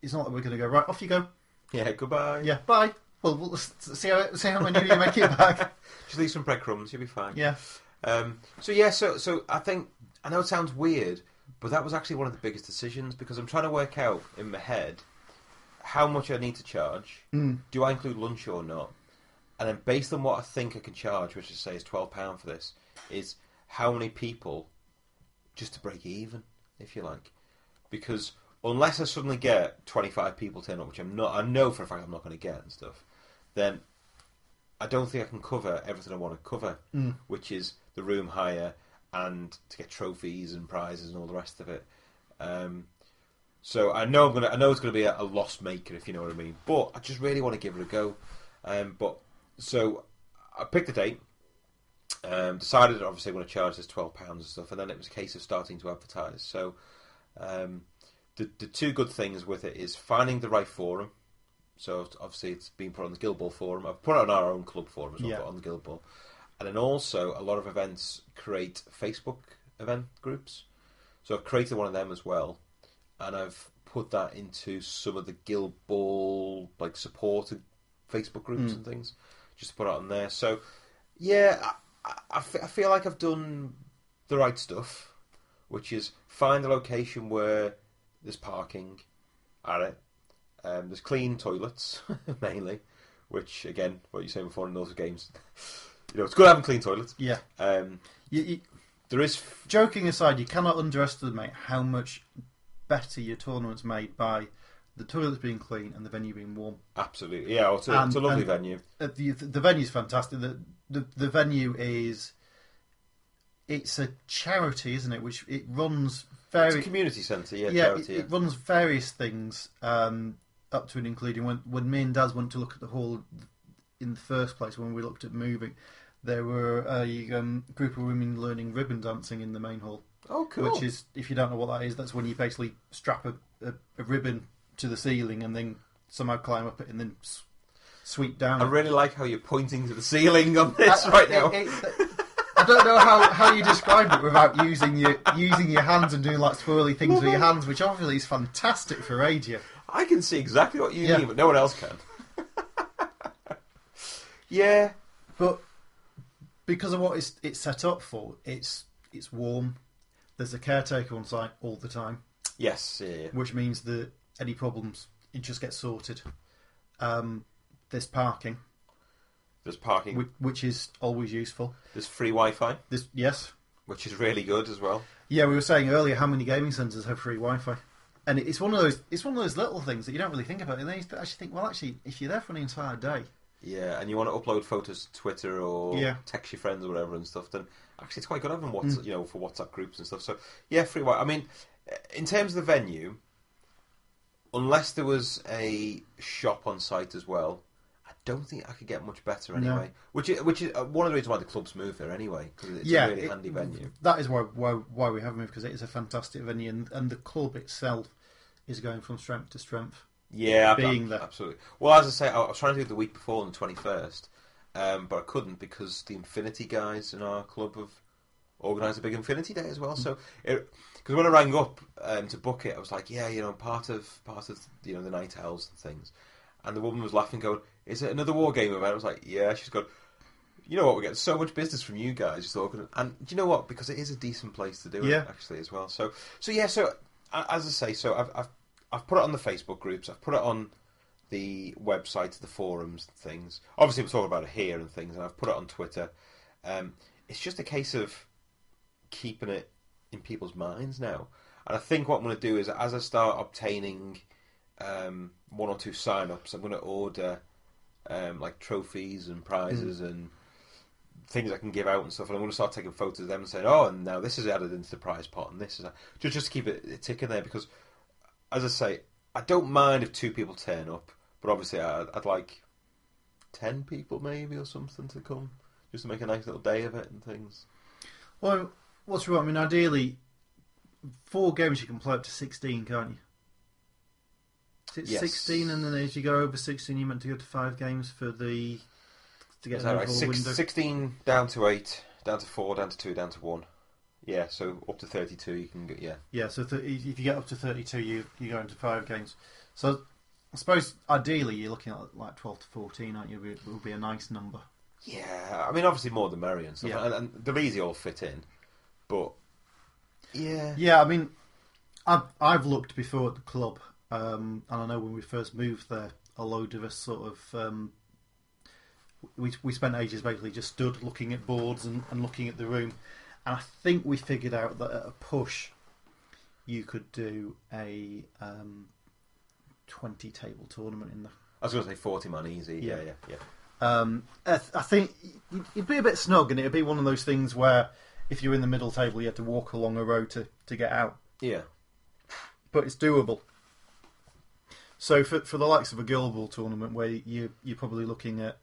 that we're going to go, right, off you go. Yeah, goodbye. Yeah, bye. Well, we'll see how many of you make it back. Just leave some breadcrumbs, you'll be fine. Yeah. So I think, I know it sounds weird, but that was actually one of the biggest decisions, because I'm trying to work out in my head how much I need to charge. Do I include lunch or not? And then based on what I think I can charge, which I say is £12 for this, is how many people, just to break even, if you like. Because unless I suddenly get 25 people turn up, which I know for a fact I'm not going to get and stuff, then I don't think I can cover everything I want to cover, which is the room hire and to get trophies and prizes and all the rest of it. So I know it's going to be a loss maker, if you know what I mean. But I just really want to give it a go. So I picked a date. Decided obviously I'm going to charge this £12 and stuff, and then it was a case of starting to advertise. So the two good things with it is finding the right forum. So obviously it's been put on the Guild Ball forum. I've put it on our own club forum as well, but on the Guild Ball. And then also a lot of events create Facebook event groups. So I've created one of them as well, and I've put that into some of the Guild Ball like supported Facebook groups and things, just to put it on there. So yeah, I feel like I've done the right stuff, which is find a location where there's parking at it. There's clean toilets, mainly, which, again, what you were saying before in those games, it's good having clean toilets. Yeah. There is... Joking aside, you cannot underestimate how much better your tournament's made by the toilets being clean and the venue being warm. Absolutely. Yeah, it's a lovely venue. The venue's fantastic. The venue is... It's a charity, isn't it? Which it runs... It's a community centre, charity. It runs various things up to and including when me and Daz went to look at the hall in the first place, when we looked at moving, there were a group of women learning ribbon dancing in the main hall. Oh, cool. Which is, if you don't know what that is, that's when you basically strap a ribbon to the ceiling and then somehow climb up it and then sweep down. I really like how you're pointing to the ceiling on this right now. I don't know how you describe it without using your hands and doing like swirly things with your hands, which obviously is fantastic for radio. I can see exactly what you mean, but no one else can. Yeah, but because of what it's set up for, it's warm. There's a caretaker on site all the time. Yes, yeah. Which means that any problems, it just gets sorted. There's parking. There's parking, which is always useful. There's free Wi-Fi. Yes, which is really good as well. Yeah, we were saying earlier how many gaming centres have free Wi-Fi, and it's one of those little things that you don't really think about, and then you actually think, well, actually, if you're there for an entire day, and you want to upload photos to Twitter or text your friends or whatever and stuff, then actually it's quite good having WhatsApp, for WhatsApp groups and stuff. So yeah, free Wi-Fi. I mean, in terms of the venue, unless there was a shop on site as well, I don't think I could get much better anyway. No. Which is one of the reasons why the club's moved there anyway, because it's a really handy venue. That is why we have moved, because it is a fantastic venue, and the club itself is going from strength to strength. Yeah, being there. Absolutely. Well, as I say, I was trying to do it the week before on the 21st, but I couldn't because the Infinity guys in our club have organised a big Infinity Day as well. So, because when I rang up to book it, I was like, part of the night owls and things. And the woman was laughing, going, "Is it another war game event?" I was like, "Yeah." She's gone, "You know what? We're getting so much business from you guys." And do you know what? Because it is a decent place to do it, actually, as well. So as I say, I've put it on the Facebook groups. I've put it on the website, the forums, and things. Obviously, we're talking about it here and things, and I've put it on Twitter. It's just a case of keeping it in people's minds now. And I think what I'm going to do is, as I start obtaining one or two sign-ups, I'm going to order like trophies and prizes and things I can give out and stuff. And I'm going to start taking photos of them and saying, "Oh, and now this is added into the prize pot, and this is just to keep it ticking there." Because, as I say, I don't mind if 2 people turn up, but obviously I'd like 10 people maybe or something to come, just to make a nice little day of it and things. Well, what's wrong? I mean, ideally, 4 games you can play up to 16, can't you? Is it 16, and then as you go over 16, you're meant to go to 5 games to get an overall window? 16 down to 8, down to 4, down to 2, down to 1. Yeah, so up to 32 you can get, Yeah, so if you get up to 32, you go into 5 games. So I suppose ideally you're looking at like 12 to 14, aren't you? It will be a nice number. Yeah, I mean, obviously more the merrier and stuff, and they're easy all fit in, but yeah. Yeah, I mean, I've looked before at the club, and I know when we first moved there, a load of us sort of we spent ages basically just stood looking at boards and looking at the room, and I think we figured out that at a push you could do a 20 table tournament in there. I was going to say 40 man easy. Yeah. I think you'd be a bit snug, and it'd be one of those things where if you're in the middle table, you have to walk along a row to get out. Yeah, but it's doable. So for the likes of a Guild Ball tournament, where you're probably looking at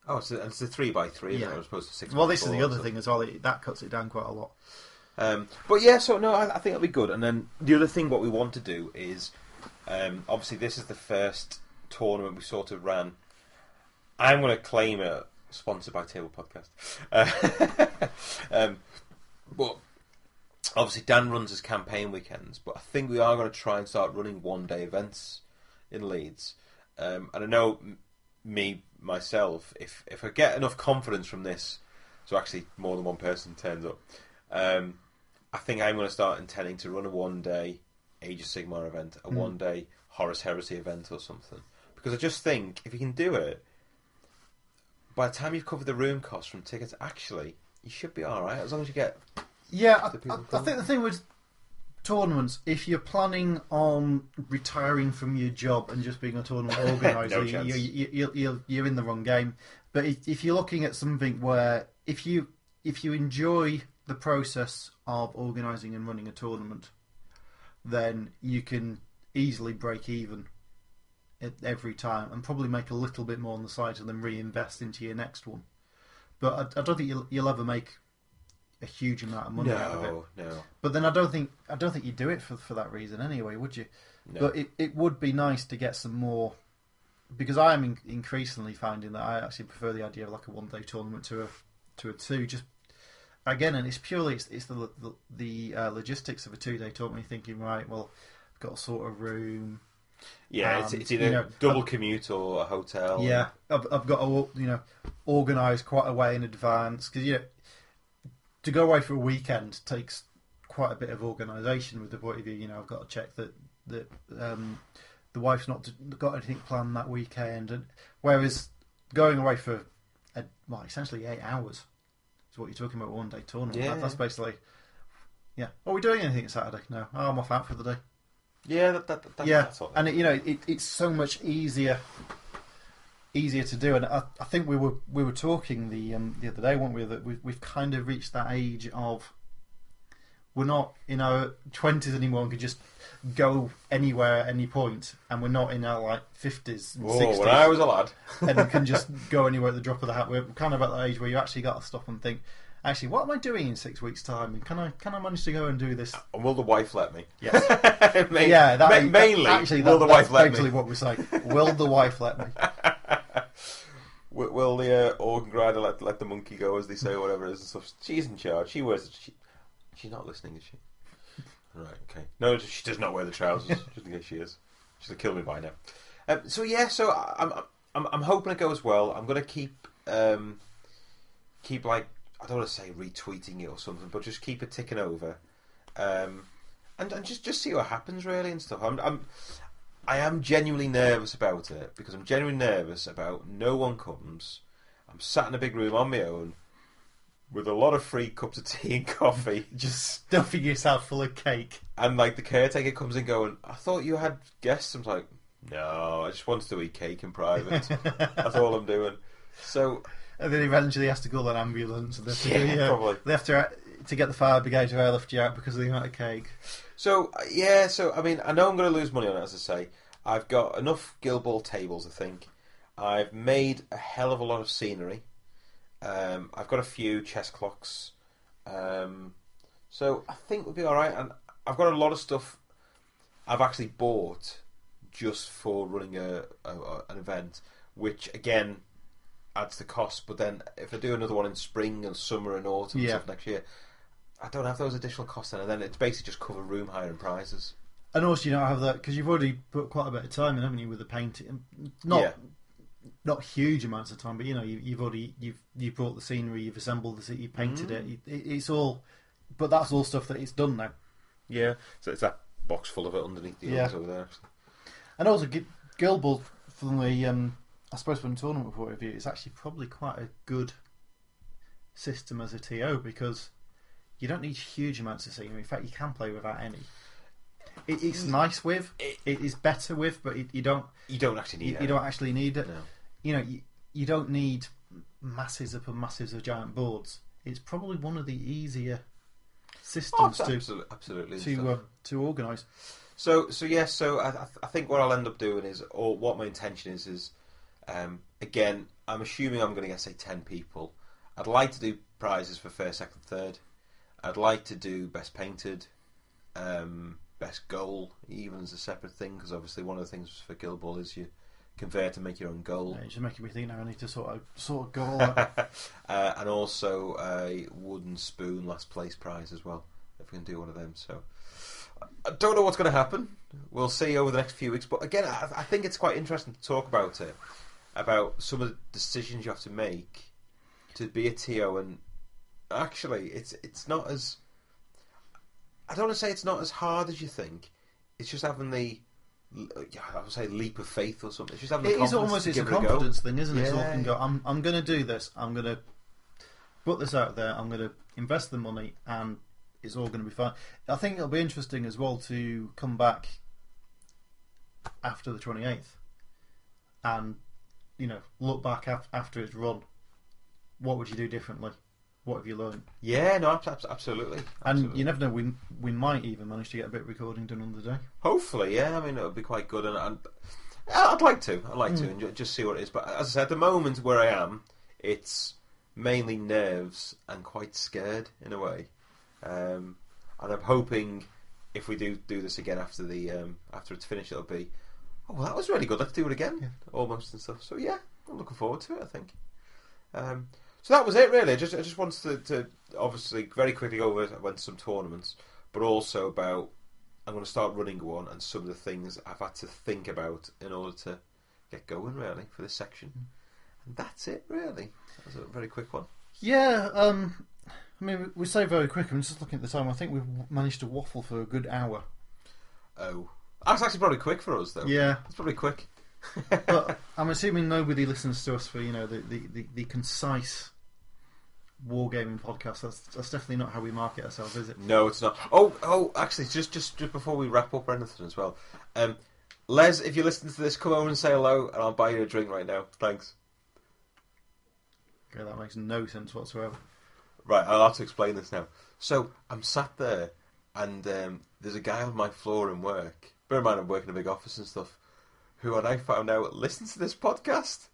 it's a 3x3 as opposed to 6x4. Well, this is the other thing as well. That cuts it down quite a lot. But yeah, so no, I think it'll be good. And then the other thing, what we want to do is, obviously, this is the first tournament we sort of ran. I'm going to claim it sponsored by Table Podcast. But obviously, Dan runs his campaign weekends. But I think we are going to try and start running one-day events in Leeds. And I know myself, if I get enough confidence from this, so actually more than one person turns up, I think I'm going to start intending to run a one-day Age of Sigmar event, a one-day Horus Heresy event or something. Because I just think, if you can do it, by the time you've covered the room costs from tickets, actually, you should be alright, as long as you get... Yeah, I think the thing with tournaments, if you're planning on retiring from your job and just being a tournament organiser, you're in the wrong game. But if you're looking at something where, if you enjoy the process of organising and running a tournament, then you can easily break even every time and probably make a little bit more on the side and then reinvest into your next one. But I don't think you'll ever make a huge amount of money out of it. No. But then I don't think you'd do it for that reason anyway, would you? No. But it would be nice to get some more, because I am increasingly finding that I actually prefer the idea of like a one-day tournament to a 2. Just again, and it's purely it's the logistics of a 2-day tournament. You're thinking, right, well, I've got a sort of room. Yeah, it's either double commute or a hotel. Yeah, I've got to organise quite a way in advance, because to go away for a weekend takes quite a bit of organisation with the point of view. I've got to check that the wife's not got anything planned that weekend, and whereas going away for essentially 8 hours is what you're talking about, one day tournament. Yeah. That's basically Are we doing anything Saturday? No, I'm off out for the day. Yeah, that's all. And it's so much easier to do. And I think we were talking the other day, weren't we? That we've kind of reached that age of, we're not in our 20s anymore and can just go anywhere at any point, and we're not in our 50s and 60s. When I was a lad, and can just go anywhere at the drop of the hat. We're kind of at that age where you actually got to stop and think, actually, what am I doing in 6 weeks' time? And can I manage to go and do this? And will the wife let me? Yes. Mainly. Actually, will the wife let me? Actually, what we're saying. Will the wife let me? Will the organ grinder let the monkey go, as they say, or whatever it is and stuff? She's in charge. She wears. She's not listening, is she? Right. Okay. No, she does not wear the trousers. Just in case she is. She's gonna kill me by now. So I'm hoping it goes well. I'm gonna keep I don't want to say retweeting it or something, but just keep it ticking over, and just see what happens really and stuff. I am genuinely nervous about it, because I'm genuinely nervous about no one comes. I'm sat in a big room on my own with a lot of free cups of tea and coffee, just stuffing yourself full of cake, and the caretaker comes in going, "I thought you had guests." I'm like, No, I just wanted to eat cake in private. That's all I'm doing. So, and then eventually he has to call an ambulance. And probably they have to get the fire brigade to airlift you out because of the amount of cake. So I mean, I know I'm going to lose money on it, as I say. I've got enough Guild Ball tables, I think. I've made a hell of a lot of scenery. I've got a few chess clocks. So I think we'll be alright. And I've got a lot of stuff I've actually bought just for running an event, which again adds the cost. But then if I do another one in spring and summer and autumn and stuff next year, I don't have those additional costs then, and then it's basically just cover room hire and prizes. And also, you don't have that because you've already put quite a bit of time in, haven't you, with the painting? Not huge amounts of time, but you've brought the scenery, you've assembled the you've painted it. It's all, but that's all stuff that it's done now. Yeah, so it's that box full of it underneath the others over there. And also, Guild Ball from the I suppose from a tournament point of view, it's actually probably quite a good system as a TO because you don't need huge amounts of scenery. In fact, you can play without any. It's nice with. It is better with, but you don't. You don't actually need it. You don't actually need it. No. You don't need masses upon masses of giant boards. It's probably one of the easier systems to organise. So I think what I'll end up doing is, or what my intention is again, I'm assuming I'm going to get say 10 people. I'd like to do prizes for first, second, third. I'd like to do best painted, best goal, even as a separate thing, because obviously one of the things for Guild Ball is you convert and make your own goal. Yeah, you're just making me think now I need to sort of goal. And also a wooden spoon last place prize as well, if we can do one of them. So I don't know what's going to happen. We'll see over the next few weeks. But again, I think it's quite interesting to talk about it, about some of the decisions you have to make to be a TO. And actually, it's not as, I don't want to say it's not as hard as you think. It's just having the, I would say, leap of faith or something. It's just having the confidence. It's a confidence thing, isn't it? So I can go, I'm going to do this. I'm going to put this out there. I'm going to invest the money, and it's all going to be fine. I think it'll be interesting as well to come back after the 28th and look back after it's run. What would you do differently? What have you learned? Yeah, no, absolutely. And you never know, we might even manage to get a bit of recording done on the day. Hopefully, yeah. I mean, it would be quite good, and I'd like to and just see what it is. But as I said, at the moment where I am, it's mainly nerves and quite scared in a way. And I'm hoping if we do this again after it's finished, it'll be, oh, well, that was really good. Let's do it again, almost and stuff. So yeah, I'm looking forward to it. I think. So that was it, really. I just wanted to obviously very quickly go over. I went to some tournaments, but also about I'm going to start running one and some of the things I've had to think about in order to get going, really, for this section. And that's it, really. That was a very quick one. Yeah. I mean, we say very quick. I'm just looking at the time. I think we've managed to waffle for a good hour. Oh, that's actually probably quick for us, though. Yeah, it's probably quick. But I'm assuming nobody listens to us for the concise wargaming podcast. That's definitely not how we market ourselves, is it? No, it's not. Oh, actually, just before we wrap up anything as well, Les, if you listen to this, come over and say hello, and I'll buy you a drink right now. Thanks. Okay, that makes no sense whatsoever. Right, I'll have to explain this now. So I'm sat there, and there's a guy on my floor in work. Bear in mind, I'm working in a big office and stuff. Who, and I found out, listens to this podcast.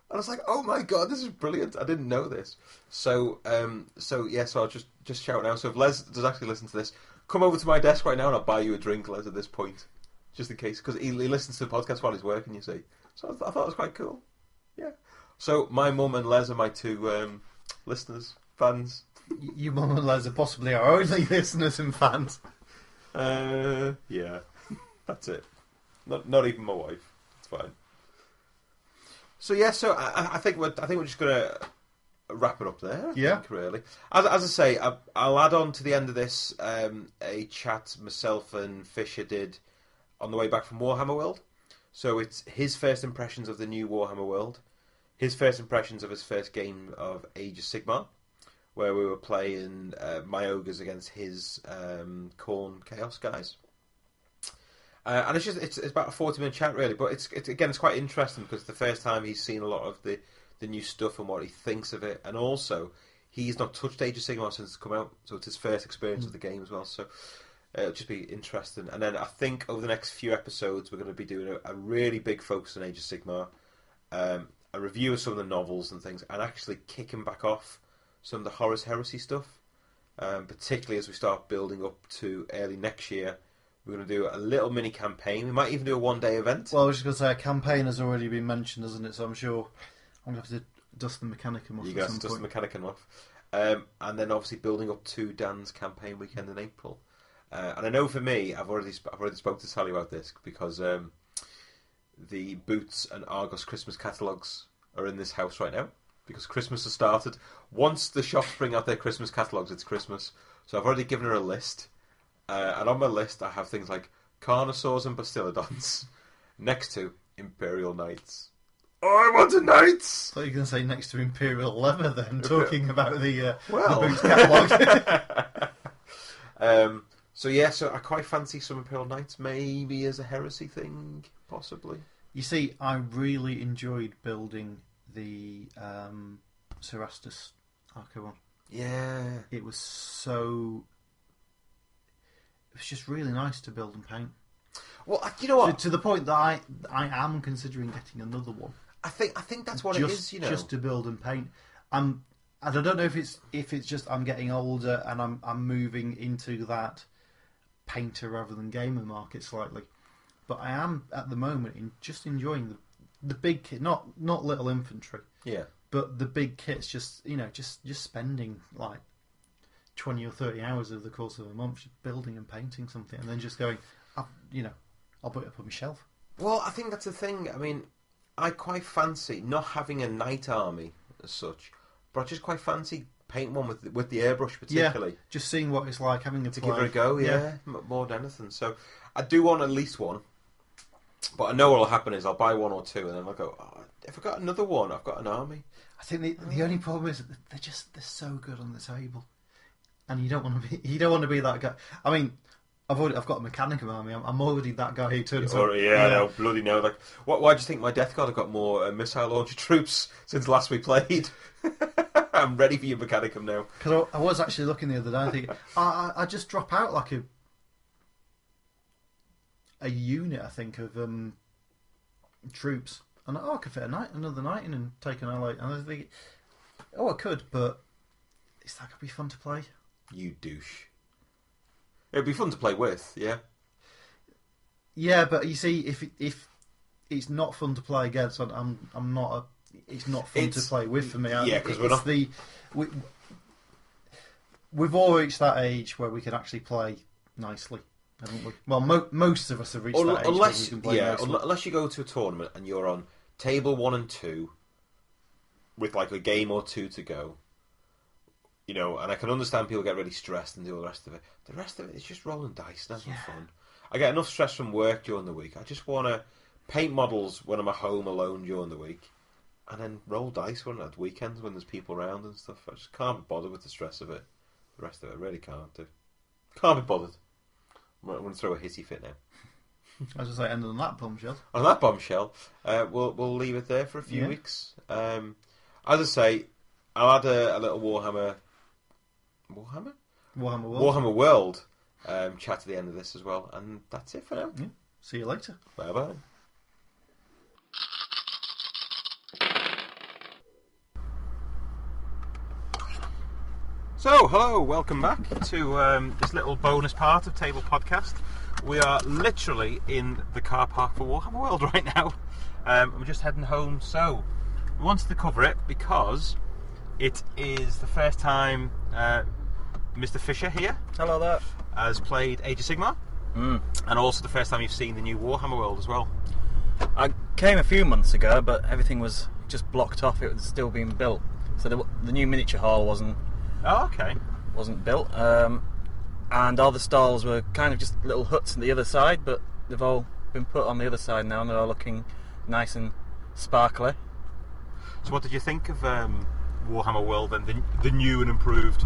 And I was like, oh my god, this is brilliant. I didn't know this. So I'll just shout now. So if Les does actually listen to this, come over to my desk right now and I'll buy you a drink, Les, at this point. Just in case. Because he listens to the podcast while he's working, you see. So I thought it was quite cool. Yeah. So my mum and Les are my two listeners, fans. You mum and Les are possibly our only listeners and fans. Yeah. That's it. Not even my wife. It's fine. So yeah, I think we're just gonna wrap it up there. I think, really. As I say, I'll add on to the end of this a chat myself and Fisher did on the way back from Warhammer World. So it's his first impressions of the new Warhammer World, his first impressions of his first game of Age of Sigmar, where we were playing my ogres against his Khorne Chaos guys. And it's about a 40-minute chat really, but it's quite interesting because it's the first time he's seen a lot of the new stuff and what he thinks of it, and also he's not touched Age of Sigmar since it's come out, so it's his first experience of the game as well. So it'll just be interesting. And then I think over the next few episodes we're going to be doing a really big focus on Age of Sigmar, a review of some of the novels and things, and actually kicking back off some of the Horus Heresy stuff, particularly as we start building up to early next year. We're going to do a little mini campaign. We might even do a one-day event. Well, I was just going to say, a campaign has already been mentioned, hasn't it? So I'm sure I'm going to have to dust the Mechanicum off. You guys dust the Mechanicum off. And then obviously building up to Dan's campaign weekend in April. And I know for me, I've already spoke to Sally about this because the Boots and Argos Christmas catalogues are in this house right now because Christmas has started. Once the shops bring out their Christmas catalogues, it's Christmas. So I've already given her a list. And on my list, I have things like Carnosaurs and Bastiladons next to Imperial Knights. Oh, I want a Knights! I thought you were going to say next to Imperial Leather then, talking about the Boots catalogue. So I quite fancy some Imperial Knights, maybe as a heresy thing, possibly. You see, I really enjoyed building the Cerastus Arco one. Yeah. It was just really nice to build and paint. Well, you know what? To the point that I am considering getting another one. I think that's what it is, you know. Just to build and paint. And I don't know if it's just I'm getting older and I'm moving into that painter rather than gamer market slightly. But I am at the moment just enjoying the big kit, not little infantry. Yeah. But the big kits, just spending like 20 or 30 hours over the course of a month just building and painting something, and then just going, I'll put it up on my shelf. Well, I think that's the thing. I mean, I quite fancy not having a knight army as such, but I just quite fancy painting one with the airbrush particularly. Yeah, just seeing what it's like having to give it a go. Yeah, more than anything. So I do want at least one, but I know what will happen is I'll buy one or two, and then I'll go, if I got another one, I've got an army. I think the only problem is that they're so good on the table. And you don't want to be that guy. I mean, I've got a Mechanicum army. I'm already that guy who turns up. Yeah, no, bloody no. Like, why do you think my Death Guard have got more missile launcher troops since last we played? I'm ready for your Mechanicum now. Because I was actually looking the other day, thinking I just drop out like a unit, I think, of troops, and I could fit another knight in and take an ally. And I was thinking, I could, but is that gonna be fun to play? You douche. It'd be fun to play with, yeah. Yeah, but you see, if it's not fun to play against, I'm not. It's not fun to play with for me. Yeah, because we're not. We've all reached that age where we can actually play nicely, haven't we? Well, most of us have reached that age where we can play nicely. Unless you go to a tournament and you're on table 1 and 2 with like a game or two to go. You know, and I can understand people get really stressed and do all the rest of it. The rest of it is just rolling dice and having fun. I get enough stress from work during the week. I just want to paint models when I'm at home alone during the week, and then roll dice when at weekends when there's people around and stuff. I just can't be bothered with the stress of it. The rest of it I really can't do. Can't be bothered. I'm going to throw a hissy fit now. As I say, end on that bombshell. On that bombshell, we'll leave it there for a few weeks. As I say, I'll add a little Warhammer World chat at the end of this as well, and that's it for now. Yeah. See you later. Bye bye. So, hello, welcome back to this little bonus part of Table Podcast. We are literally in the car park for Warhammer World right now. We're just heading home, so we wanted to cover it because it is the first time Mr. Fisher here. Hello there. Has played Age of Sigmar. And also the first time you've seen the new Warhammer World as well. I came a few months ago, but everything was just blocked off. It was still being built. So the new miniature hall wasn't built. And all the stalls were kind of just little huts on the other side, but they've all been put on the other side now, and they're all looking nice and sparkly. So what did you think of Warhammer World and the new and improved?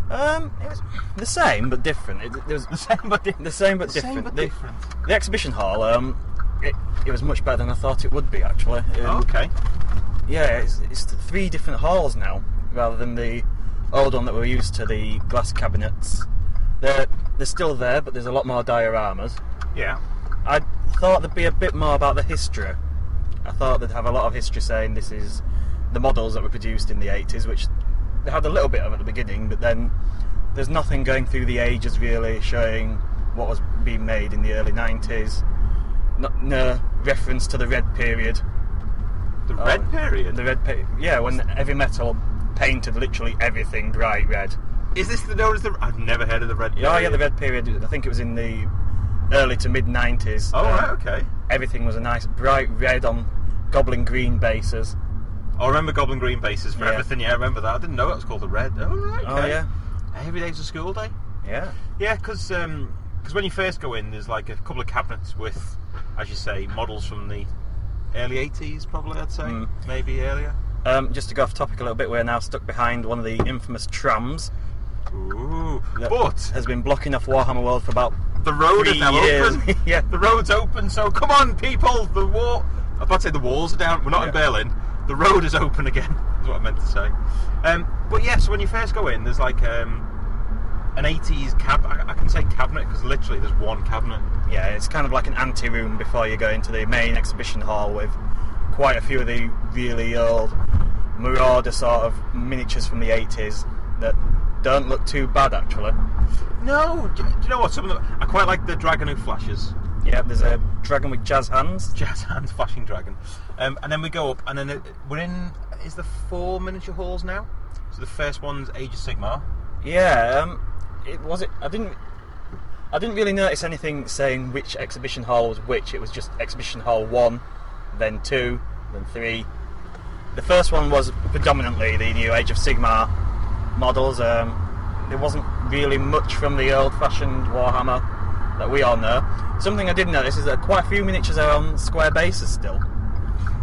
It was the same but different. It was The same but different. the same but different. The exhibition hall, it was much better than I thought it would be actually. Okay. Yeah, it's 3 different halls now rather than the old one that we're used to. The glass cabinets, they're still there, but there's a lot more dioramas. Yeah. I thought there'd be a bit more about the history. I thought they'd have a lot of history saying this is the models that were produced in the 80s, which they had a little bit of at the beginning, but then there's nothing going through the ages really showing what was being made in the early 90s. No reference to the red period. The red period? The red period, yeah, when heavy metal painted literally everything bright red. Is this known as the... I've never heard of the red period. Oh yeah, the red period, I think it was in the early to mid 90s. Oh right, okay. Everything was a nice bright red on goblin green bases. I remember goblin green bases for everything, yeah, I remember that. I didn't know it was called the red. Oh right, okay. Oh yeah. Every day's a school day? Yeah. Yeah, because when you first go in, there's like a couple of cabinets with, as you say, models from the early 80s, probably, I'd say. Maybe earlier. Just to go off topic a little bit, we're now stuck behind one of the infamous trams. Ooh, That but has been blocking off Warhammer World for about the road 3 is now years. open. Yeah. The road's open, so come on, people. The wall. I was about to say the walls are down. We're not in Berlin. The road is open again. Is what I meant to say. But yeah, so when you first go in, there's like an 80s I can say cabinet because literally there's one cabinet. Yeah, it's kind of like an ante-room before you go into the main exhibition hall with quite a few of the really old Marauder sort of miniatures from the 80s that don't look too bad actually. No, do you know what? Some of them, I quite like the dragon who flashes. Yeah, there's a dragon with jazz hands. Jazz hands, flashing dragon. And then we go up, and then we're in. Is there 4 miniature halls now? So the first one's Age of Sigmar. Yeah, I didn't really notice anything saying which exhibition hall was which. It was just exhibition hall 1, then 2, then 3. The first one was predominantly the new Age of Sigmar models. There wasn't really much from the old-fashioned Warhammer that we all know. Something I did notice is that quite a few miniatures are on square bases still.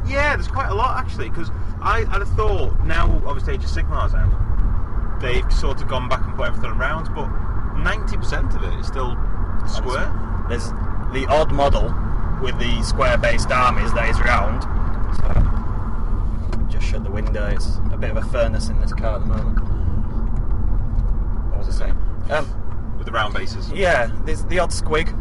Yeah, there's quite a lot actually, because I'd have thought now obviously Age of Sigmar's out, they've sort of gone back and put everything around, but 90% of it is still square. There's the odd model with the square-based armies that is round. So, just shut the window. It's a bit of a furnace in this car at the moment. What was I saying? With the round bases. Yeah, there's the odd squig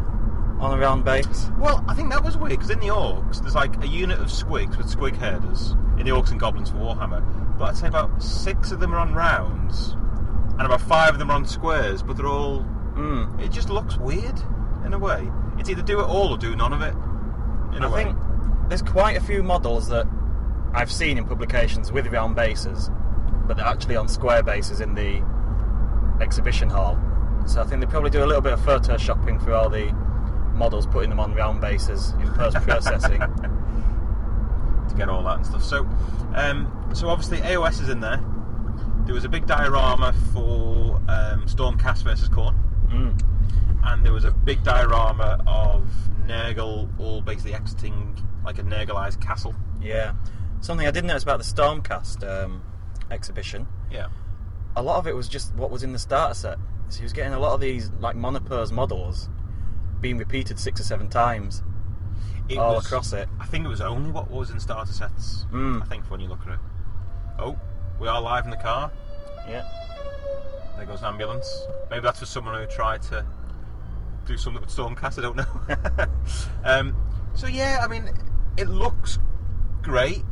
on a round base. Well, I think that was weird because in the Orcs there's like a unit of squigs with squig herders in the Orcs and Goblins for Warhammer, but I'd say about 6 of them are on rounds and about 5 of them are on squares, but they're all... It just looks weird in a way. It's either do it all or do none of it in a way. I think there's quite a few models that I've seen in publications with round bases, but they're actually on square bases in the exhibition hall. So I think they probably do a little bit of photoshopping for all the models, putting them on round bases in post-processing. To get all that and stuff. So obviously AOS is in there. There was a big diorama for Stormcast versus Khorne. And there was a big diorama of Nurgle all basically exiting like a Nurgleized castle. Yeah. Something I did notice about the Stormcast exhibition. Yeah. A lot of it was just what was in the starter set. So he was getting a lot of these like monopose models being repeated 6 or 7 times across it. I think it was only what was in starter sets. I think when you look at it. Oh, we are live in the car. Yeah. There goes an ambulance. Maybe that's for someone who tried to do something with Stormcast, I don't know. So yeah, I mean, it looks great,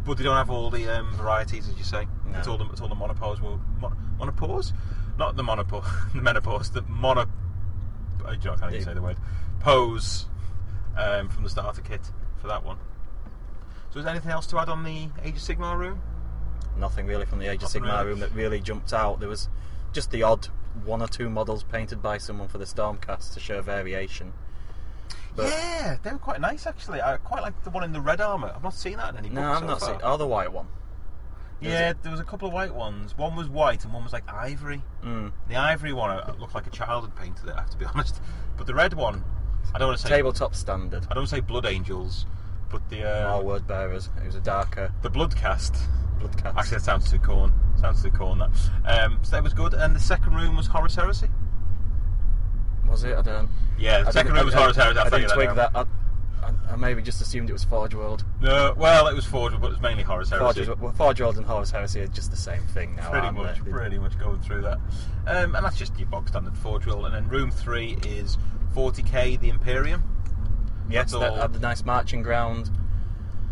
but they don't have all the varieties, as you say. No. It's all the monopause. Monopause? Not the monopause. The menopause. The mono... I can't even say the word. Pose from the starter kit for that one. So is there anything else to add on the Age of Sigmar room? Nothing really from the Age of Sigmar room that really jumped out. There was just the odd 1 or 2 models painted by someone for the Stormcast to show variation. But yeah, they were quite nice actually. I quite like the one in the red armour. I've not seen that in any books. No, I've not seen. Oh, the white one. Yeah, there was a couple of white ones. One was white and one was like ivory. The ivory one looked like a child had painted it, I have to be honest. But the red one, I don't want to say... Tabletop standard. I don't want to say Blood Angels, but the... More word bearers. It was a darker... The Bloodcast. Bloodcast. Actually, that sounds too Khorne. Sounds too cool on that. So that was good. And the second room was Horus Heresy. Was it? I don't. Yeah, the second room was Horus Heresy. I didn't twig that. I maybe just assumed it was Forge World. No, well, it was Forge World, but it was mainly Horus Heresy. Forge World and Horus Heresy are just the same thing now. Pretty much going through that. And that's just your bog standard Forge World. And then room 3 is 40k, the Imperium. Yes, that had the nice marching ground,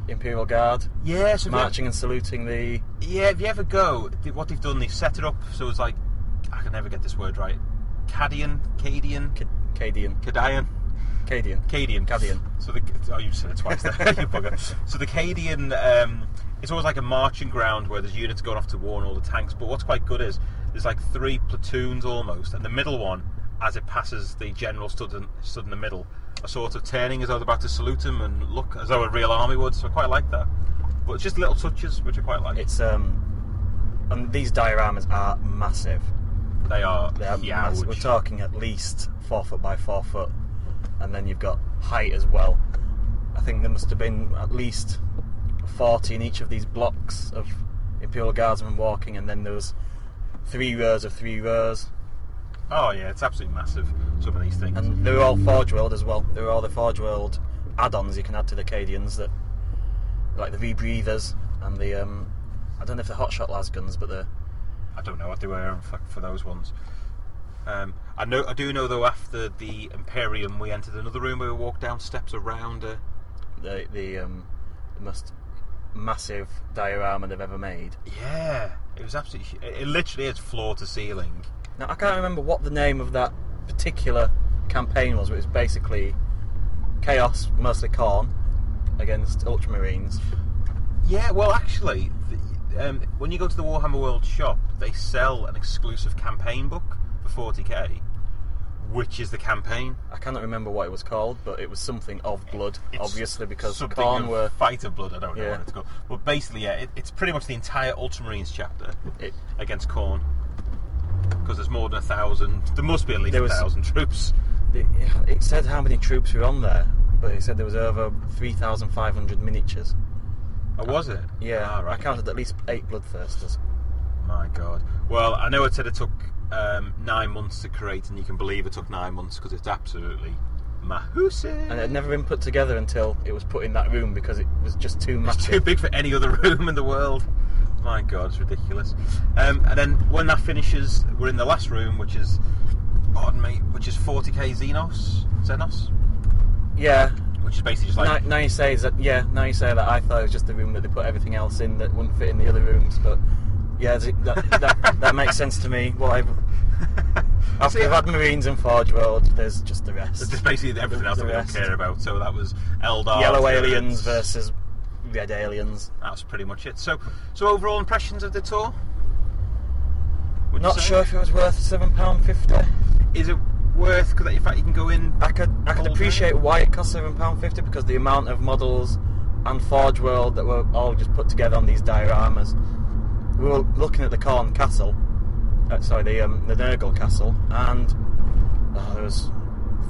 Imperial Guard. Yeah, so marching and saluting the. Yeah, if you ever go, what they've done, they've set it up so it's like, I can never get this word right. Cadian. So you said it twice there, you bugger. So the Cadian, it's always like a marching ground where there's units going off to war and all the tanks. But what's quite good is there's like 3 platoons almost, and the middle one, as it passes the general stood in the middle, are sort of turning as though they're about to salute him and look as though a real army would. So I quite like that. But it's just little touches which I quite like. It's and these dioramas are massive. They are massive. We're talking at least 4 foot by 4 foot, and then you've got height as well. I think there must have been at least 40 in each of these blocks of Imperial Guardsmen walking, and then there was 3 rows of 3 rows. Oh yeah, it's absolutely massive, some of these things. And they were all Forge World as well. They were all the Forge World add-ons you can add to the Cadians, that like the rebreathers and the I don't know if they're hotshot lasguns, but they're... I don't know what they were for those ones. I do know though, after the Imperium we entered another room where we walked down steps around the most massive diorama they've ever made. Yeah, it was absolutely... It literally is floor to ceiling. Now I can't remember what the name of that particular campaign was, but it was basically Chaos, mostly Khorne, against Ultramarines. Yeah, well actually, when you go to the Warhammer World shop, they sell an exclusive campaign book for 40k, which is the campaign. I cannot remember what it was called, but it was something of blood, obviously, because Khorne were... Fight of Blood, I don't know what it's called. But basically, yeah, it's pretty much the entire Ultramarines chapter against Khorne. Because there's more than 1,000. There must be at least 1,000 troops. It said how many troops were on there, but it said there was over 3,500 miniatures. Oh, was it? Yeah, right. I counted at least 8 Bloodthirsters. My God. Well, I know it said it took 9 months to create, and you can believe it took 9 months because it's absolutely massive. And it had never been put together until it was put in that room because it was just too massive. It's too big for any other room in the world. My God, it's ridiculous. And then when that finishes, we're in the last room, which is 40k Xenos. Yeah. Which is basically just like... Now you say that, I thought it was just the room that they put everything else in that wouldn't fit in the other rooms, but yeah, that makes sense to me. After we've had Marines and Forge World, there's just the rest. There's just basically everything else that we don't care about. So that was Eldar, Yellow aliens versus red aliens. That's pretty much it. So overall impressions of the tour? Not sure if it was worth £7.50. Is it worth, because in fact you can go in... I could appreciate why it cost £7.50, because the amount of models and Forge World that were all just put together on these dioramas. We were looking at the Khorne Castle, the Nurgle Castle, and there was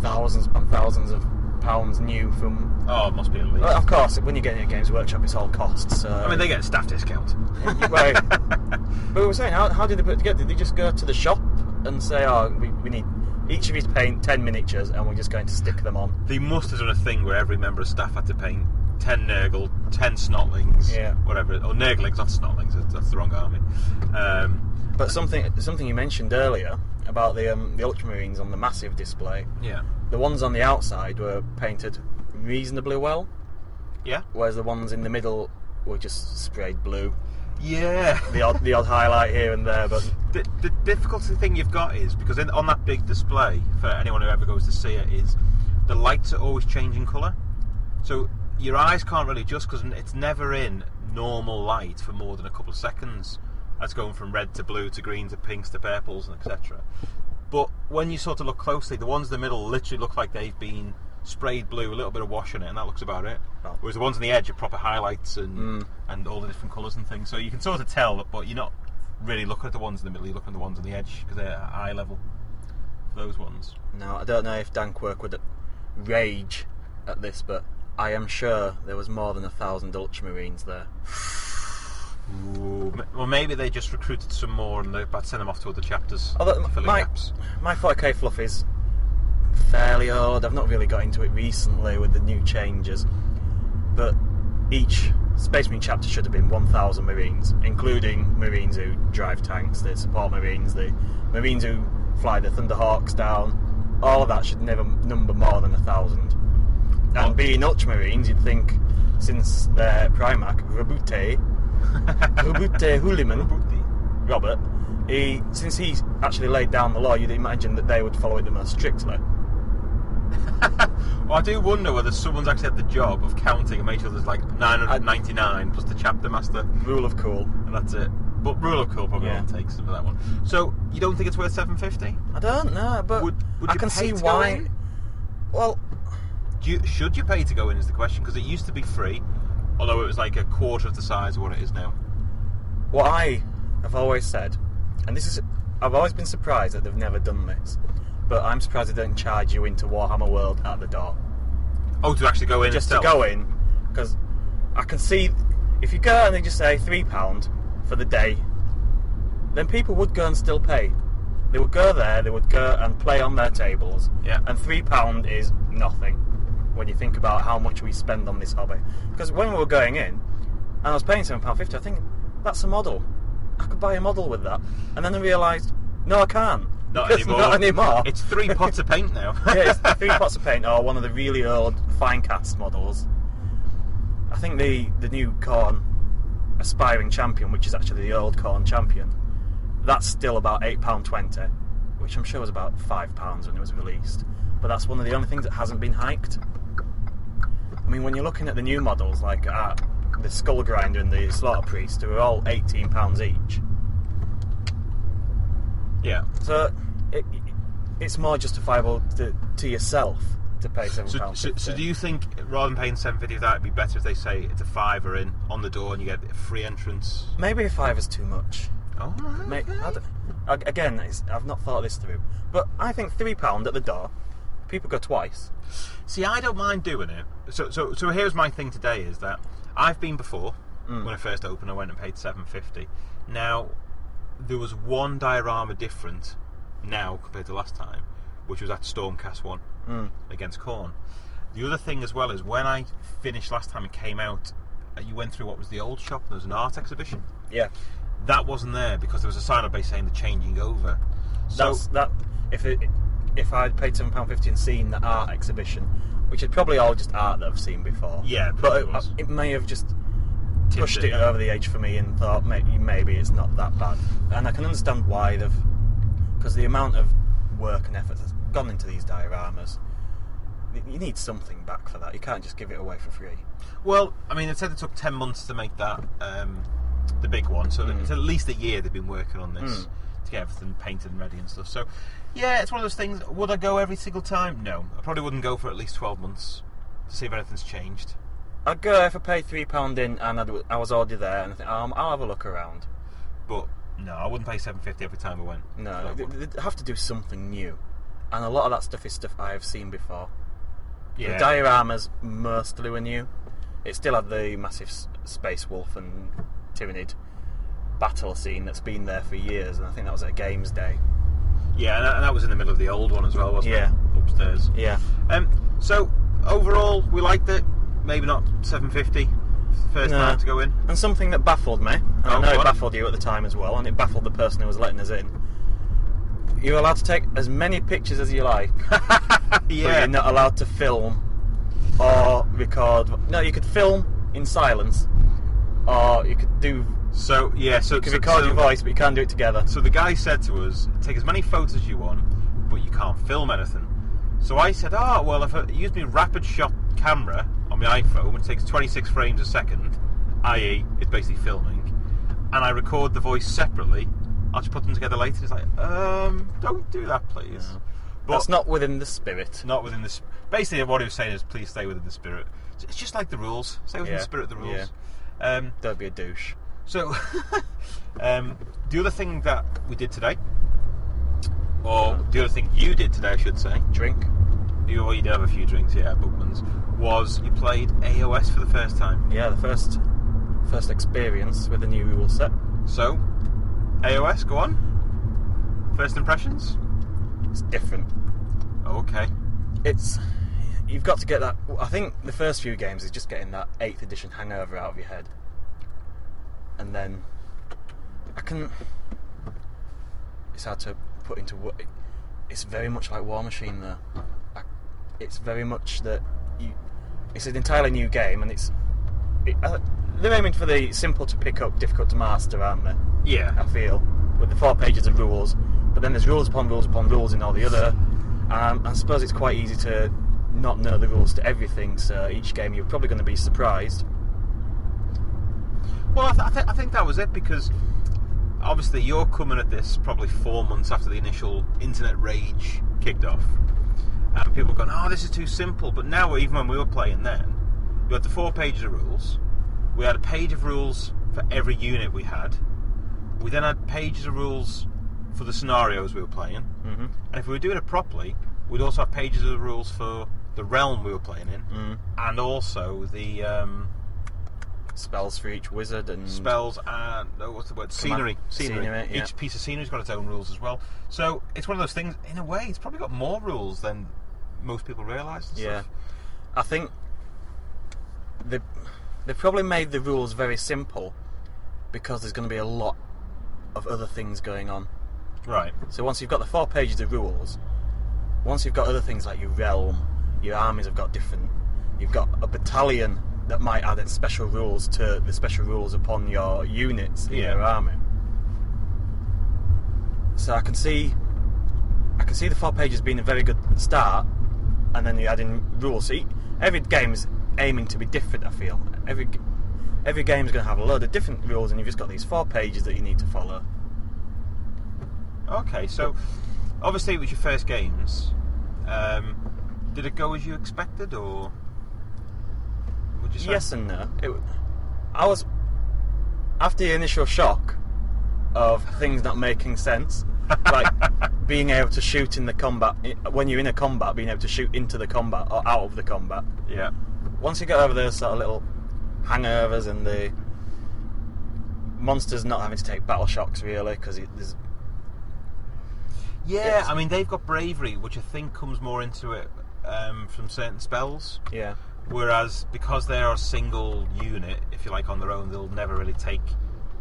thousands and thousands of pounds new from... Oh, it must be at least. Of course, when you're getting a Games Workshop, it's all costs. So... I mean, they get a staff discount. Right. But we were saying, how did they put it together? Did they just go to the shop and say, we need... Each of you to paint 10 miniatures and we're just going to stick them on? They must have done a thing where every member of staff had to paint 10 Nurgle, 10 Snotlings, whatever. Or Nurglings, not Snotlings, that's the wrong army. But something you mentioned earlier about the Ultramarines on the massive display. Yeah. The ones on the outside were painted reasonably well. Yeah. Whereas the ones in the middle were just sprayed blue. Yeah. The odd highlight here and there, but the difficulty thing you've got is because on that big display, for anyone who ever goes to see it, is the lights are always changing colour. So your eyes can't really adjust because it's never in normal light for more than a couple of seconds. That's going from red to blue to green to pinks to purples and etc. But when you sort of look closely, the ones in the middle literally look like they've been sprayed blue, a little bit of wash on it, and that looks about it. Oh. Whereas the ones on the edge are proper highlights and all the different colours and things. So you can sort of tell, but you're not really looking at the ones in the middle, you're looking at the ones on the edge because they're at eye level for those ones. No, I don't know if Dankwork would rage at this, but I am sure there was more than 1,000 Ultramarines there. Ooh, Well, maybe they just recruited some more and they're about to send them off to other chapters. Although, filling gaps. My 40k fluff is fairly old. I've not really got into it recently with the new changes. But each Space Marine chapter should have been 1,000 Marines, including Marines who drive tanks, the support Marines, the Marines who fly the Thunderhawks down. All of that should never number more than 1,000. And being Ultramarines, you'd think, since their Primarch, Robute Huliman, Robert, since he actually laid down the law, you'd imagine that they would follow it the most strictly. Well, I do wonder whether someone's actually had the job of counting and make sure there's like 999 plus the chapter master. Rule of cool. And that's it. But Rule of Cool probably won't take some for that one. So, you don't think it's worth $750? I don't know, but would I can see why. Well, should you pay to go in is the question, because it used to be free, although it was like a quarter of the size of what it is now. What I have always said, and I've always been surprised that they've never done this, but I'm surprised they don't charge you into Warhammer World at the door. Oh, to actually go in just itself? To go in, because I can see, if you go and they just say £3 for the day, then people would go and still pay. They would go there, they would go and play on their tables, and £3 is nothing when you think about how much we spend on this hobby. Because when we were going in, and I was paying £7.50, I think, that's a model. I could buy a model with that. And then I realised, no, I can't. Not anymore. It's 3 pots of paint now. Yeah, it's 3 pots of paint, or one of the really old fine cast models. I think the new Khorne aspiring champion, which is actually the old Khorne champion, that's still about £8.20, which I'm sure was about £5 when it was released. But that's one of the only things that hasn't been hiked. I mean, when you're looking at the new models, like the Skull Grinder and the Slaughter Priest, who are all £18 each. Yeah. So it's more justifiable to yourself to pay £7. So do you think, rather than paying $7.50 for that, it'd be better if they say it's a £5 in on the door and you get a free entrance? Maybe a £5 is too much. Oh, right. Again, I've not thought this through, but I think £3 at the door. People go twice. See, I don't mind doing it. So here's my thing today: is that I've been before. When I first opened, I went and paid $7.50. Now, there was one diorama different now compared to last time, which was at Stormcast 1 against Khorne. The other thing as well is when I finished last time and came out, you went through what was the old shop and there was an art exhibition. Yeah. That wasn't there because there was a sign up base saying they're changing over. So if I'd paid £7.50 and seen the art exhibition, which is probably all just art that I've seen before. Yeah, but it may have just pushed it over the edge for me and thought maybe it's not that bad. And I can understand why because the amount of work and effort that's gone into these dioramas, you need something back for that. You can't just give it away for free. Well, I mean, it said it took 10 months to make that the big one, so it's at least a year they've been working on this to get everything painted and ready and stuff. So, yeah, it's one of those things. Would I go every single time? No. I probably wouldn't go for at least 12 months to see if anything's changed. I'd go if I paid £3 in and I was already there and I think, I'll have a look around. But, no, I wouldn't pay $7.50 every time I went. No, they have to do something new. And a lot of that stuff is stuff I have seen before. Yeah. The dioramas mostly were new. It still had the massive Space Wolf and Tyranid battle scene that's been there for years, and I think that was at Games Day. Yeah, and that was in the middle of the old one as well, wasn't it? Upstairs. Yeah. So, overall, we liked it. Maybe not $7.50 first time to go in. And something that baffled me, and I know it baffled you at the time as well, and it baffled the person who was letting us in. You're allowed to take as many pictures as you like. Yeah. But you're not allowed to film or record. No, you could film in silence, or you could do. You could record your voice, but you can't do it together. So the guy said to us, take as many photos as you want, but you can't film anything. So I said, well, if I use my rapid shot camera on my iPhone, it takes 26 frames a second, i.e. it's basically filming, and I record the voice separately, I'll just put them together later. It's like, don't do that, please. No. But that's not within the spirit. Not within the... Basically, what he was saying is, please stay within the spirit. It's just like the rules. Stay within the spirit of the rules. Yeah. Don't be a douche. So, the other thing that we did today, or the other thing you did today, I should say, drink. You did have a few drinks, Bookman's, was you played AOS for the first time. Yeah, the first experience with the new rule set. So, AOS, go on. First impressions? It's different. Okay. You've got to get that. I think the first few games is just getting that 8th edition hangover out of your head, and then it's hard to put into what. It's very much like War Machine, though. It's very much that it's an entirely new game, and they're aiming for the simple to pick up, difficult to master, aren't they? Yeah. I feel, with the 4 pages of rules, but then there's rules upon rules upon rules in all the other. I suppose it's quite easy to not know the rules to everything, so each game you're probably going to be surprised. Well, I think that was it, because obviously you're coming at this probably 4 months after the initial internet rage kicked off, and people are going, oh, this is too simple. But now, even when we were playing then, you had the 4 pages of rules, we had a page of rules for every unit we had, we then had pages of rules for the scenarios we were playing, and if we were doing it properly, we'd also have pages of the rules for the realm we were playing in, and also the spells for each wizard and spells and what's the word? Scenery. Yeah. Each piece of scenery's got its own rules as well. So it's one of those things. In a way, it's probably got more rules than most people realise. Yeah, I think they probably made the rules very simple because there's going to be a lot of other things going on. Right. So once you've got the 4 pages of rules, once you've got other things like your realm, your armies have got different. You've got a battalion that might add special rules to the special rules upon your units in your army. So I can see the 4 pages being a very good start, and then you add in rules. So every game is aiming to be different. I feel every game is going to have a load of different rules, and you've just got these 4 pages that you need to follow. Okay, so obviously it was your first games. Did it go as you expected, or would you say? Yes and no. I was, after the initial shock of things not making sense, like being able to shoot in the combat, when you're in a combat, being able to shoot into the combat or out of the combat. Yeah. Once you get over those sort of little hangovers and the monsters not having to take battle shocks, really, because there's... Yeah, I mean, they've got bravery, which I think comes more into it from certain spells. Yeah. Whereas, because they are a single unit, if you like, on their own, they'll never really take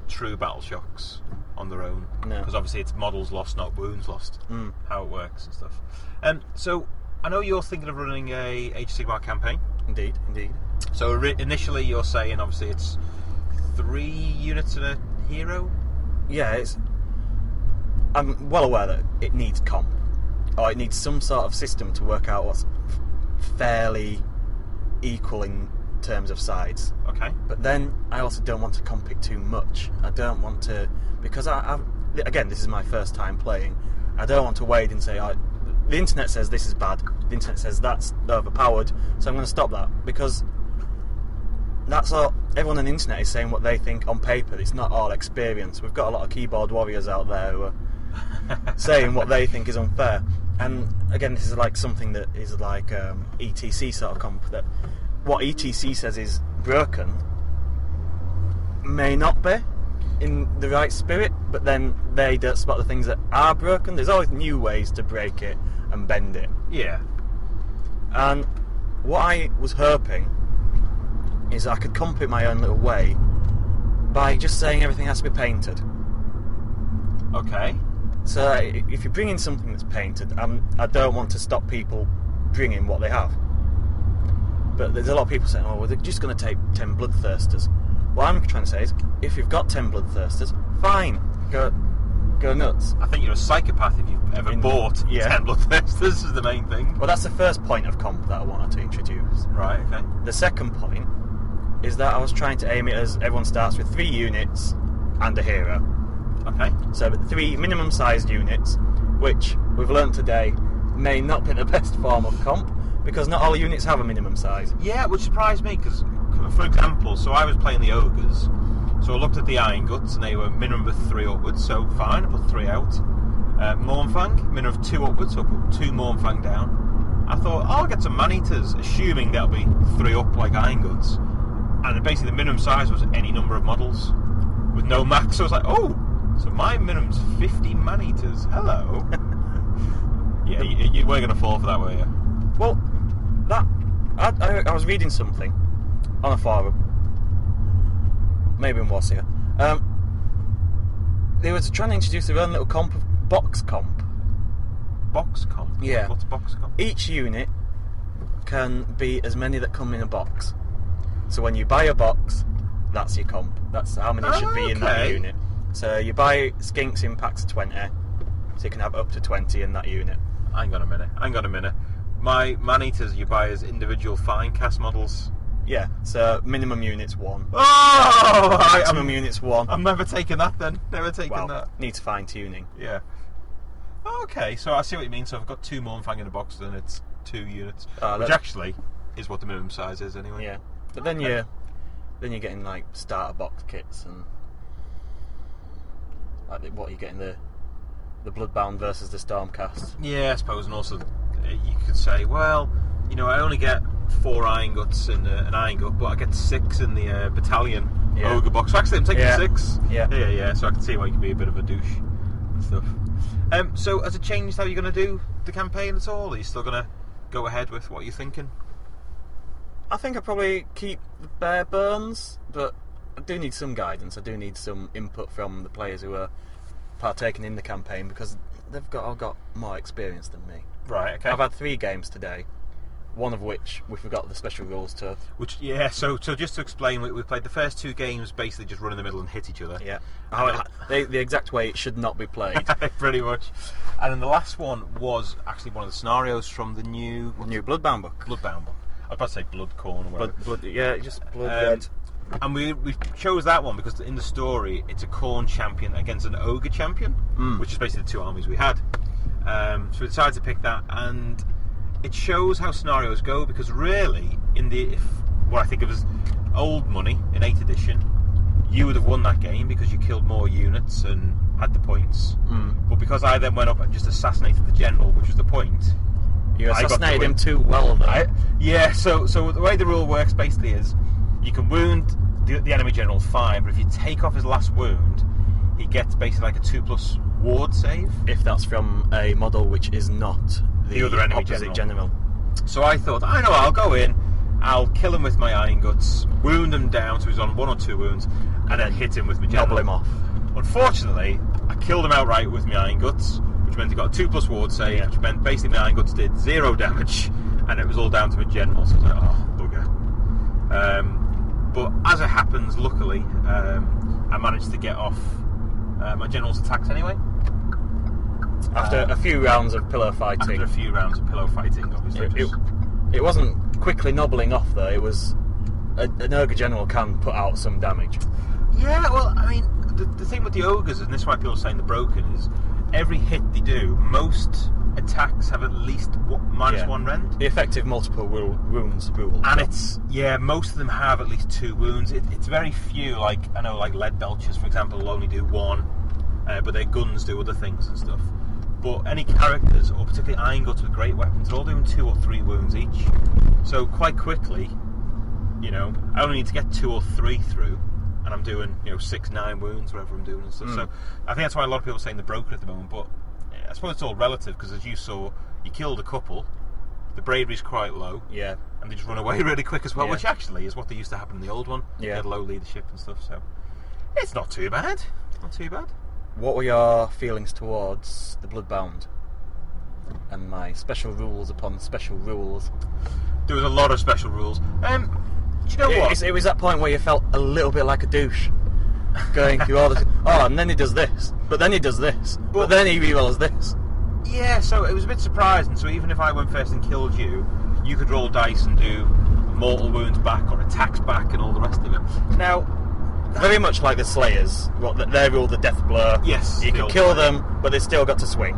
true battle shocks on their own. No. Because obviously it's models lost, not wounds lost, how it works and stuff. So, I know you're thinking of running a Age of Sigmar campaign. Indeed. So, initially you're saying, obviously, it's 3 units and a hero? Yeah, I'm well aware that it needs comp, or it needs some sort of system to work out what's fairly equal in terms of sides. Okay. But then I also don't want to comp it too much. I don't want to, because again, this is my first time playing. I don't want to wade and say, the internet says this is bad, the internet says that's overpowered, so I'm going to stop that, because that's all. Everyone on the internet is saying what they think on paper. It's not all experience. We've got a lot of keyboard warriors out there who are saying what they think is unfair. And again, this is like something that is like ETC sort of comp, that what ETC says is broken may not be in the right spirit, but then they don't spot the things that are broken. There's always new ways to break it and bend it. Yeah. And what I was hoping is I could comp it my own little way by just saying everything has to be painted. Okay. So if you bring in something that's painted, I don't want to stop people bringing what they have. But there's a lot of people saying, oh, well, they're just going to take 10 bloodthirsters. What I'm trying to say is, if you've got 10 bloodthirsters, fine, go nuts. I think you're a psychopath if you've ever bought 10 bloodthirsters, is the main thing. Well, that's the first point of comp that I wanted to introduce. Right, okay. The second point is that I was trying to aim it as everyone starts with 3 units and a hero. Okay. So 3 minimum sized units, which we've learnt today may not be the best form of comp, because not all units have a minimum size. Yeah, which surprised me, because, for example, so I was playing the ogres, so I looked at the Iron Guts, and they were minimum of 3 upwards, so fine, I put 3 out. Mournfang, minimum of 2 upwards, so I put 2 Mournfang down. I thought, I'll get some Man-Eaters, assuming that'll be 3 up like Iron Guts. And basically the minimum size was any number of models. with no max. So I was like, oh, so my minimum's 50 man-eaters. Hello. Yeah, you weren't going to fall for that, were you? Well, I was reading something on a forum, maybe in Wassia. They were trying to introduce their own little box comp. Box comp? Yeah. What's box comp? Each unit can be as many that come in a box. So when you buy a box, that's your comp. That's how many should be in that unit. So you buy skinks in packs of 20, so you can have up to 20 in that unit. Hang on a minute. My man-eaters you buy as individual fine cast models. Yeah, so minimum unit's 1. Oh! Maximum unit's 1. I'm never taking that then. Never taking that. Needs fine-tuning. Yeah. Okay, so I see what you mean. So I've got 2 Mournfang in a box, then it's 2 units. Which actually is what the minimum size is anyway. Yeah. But then you're getting like starter box kits and like what you're getting the Bloodbound versus the Stormcast. Yeah, I suppose, and also you could say, well, you know, I only get 4 Iron Guts and an Iron Gut, but I get 6 in the battalion ogre box. So actually, I'm taking 6. Yeah. So I can see why you can be a bit of a douche and stuff. So has it changed how you're going to do the campaign at all? Are you still going to go ahead with what you're thinking? I think I probably keep the bare bones, but I do need some guidance. I do need some input from the players who are partaking in the campaign because they've got more experience than me. Right. Okay. I've had 3 games today, one of which we forgot the special rules to. Which so just to explain, we played the first 2 games basically just run in the middle and hit each other. Yeah. The exact way it should not be played. Pretty much. And then the last one was actually one of the scenarios from the new Bloodbound book. Bloodbound book. I was about to say Bloodcorn or whatever. Just Blood Red. And we chose that one because in the story it's a Khorne champion against an ogre champion, which is basically the 2 armies we had. So we decided to pick that, and it shows how scenarios go because really, what I think of as old money in 8th edition, you would have won that game because you killed more units and had the points. But because I then went up and just assassinated the general, which was the point. You assassinated him too well, though. So the way the rule works basically is you can wound the enemy general fine, but if you take off his last wound, he gets basically like a 2+ ward save. If that's from a model which is not the other enemy opposite general. So I thought, I know, I'll go in, I'll kill him with my Iron Guts, wound him down so he's on 1 or 2 wounds, and then hit him with my general. Nobble him off. Unfortunately, I killed him outright with my Iron Guts, which meant he got a 2+ ward save, which meant basically my Iron Guts did 0 damage, and it was all down to my general, so I was like, oh, bugger. But as it happens, luckily, I managed to get off my general's attacks anyway. After a few rounds of pillow fighting. Obviously. It wasn't quickly nobbling off, though. It was... An ogre general can put out some damage. Yeah, well, I mean, the thing with the ogres, and this is why people are saying they're broken, is every hit they do, most attacks have at least -1 rend. The effective multiple wounds rule. And most of them have at least 2 wounds. It's very few, like, I know, like lead belchers, for example, will only do 1, but their guns do other things and stuff. But any characters, or particularly Iron Guts with great weapons, they're all doing 2 or 3 wounds each. So quite quickly, you know, I only need to get 2 or 3 through, and I'm doing, 6, 9 wounds, whatever I'm doing and stuff. So I think that's why a lot of people are saying they're broken at the moment, but I suppose it's all relative, because as you saw, you killed a couple, the bravery's quite low, and they just run away really quick as well, which actually is what they used to happen in the old one. You had low leadership and stuff, so it's not too bad. What were your feelings towards the Bloodbound and my special rules upon special rules? There was a lot of special rules. Do you know what? It was that point where you felt a little bit like a douche. Going through all this. Oh, and then he does this. But then he does this. But then he rerolls this. Yeah, so it was a bit surprising. So even if I went first and killed you, you could roll dice and do mortal wounds back or attacks back and all the rest of it. Now, very much like the Slayers. They rule the death blow. Yes. You can kill them, but they still got to swing.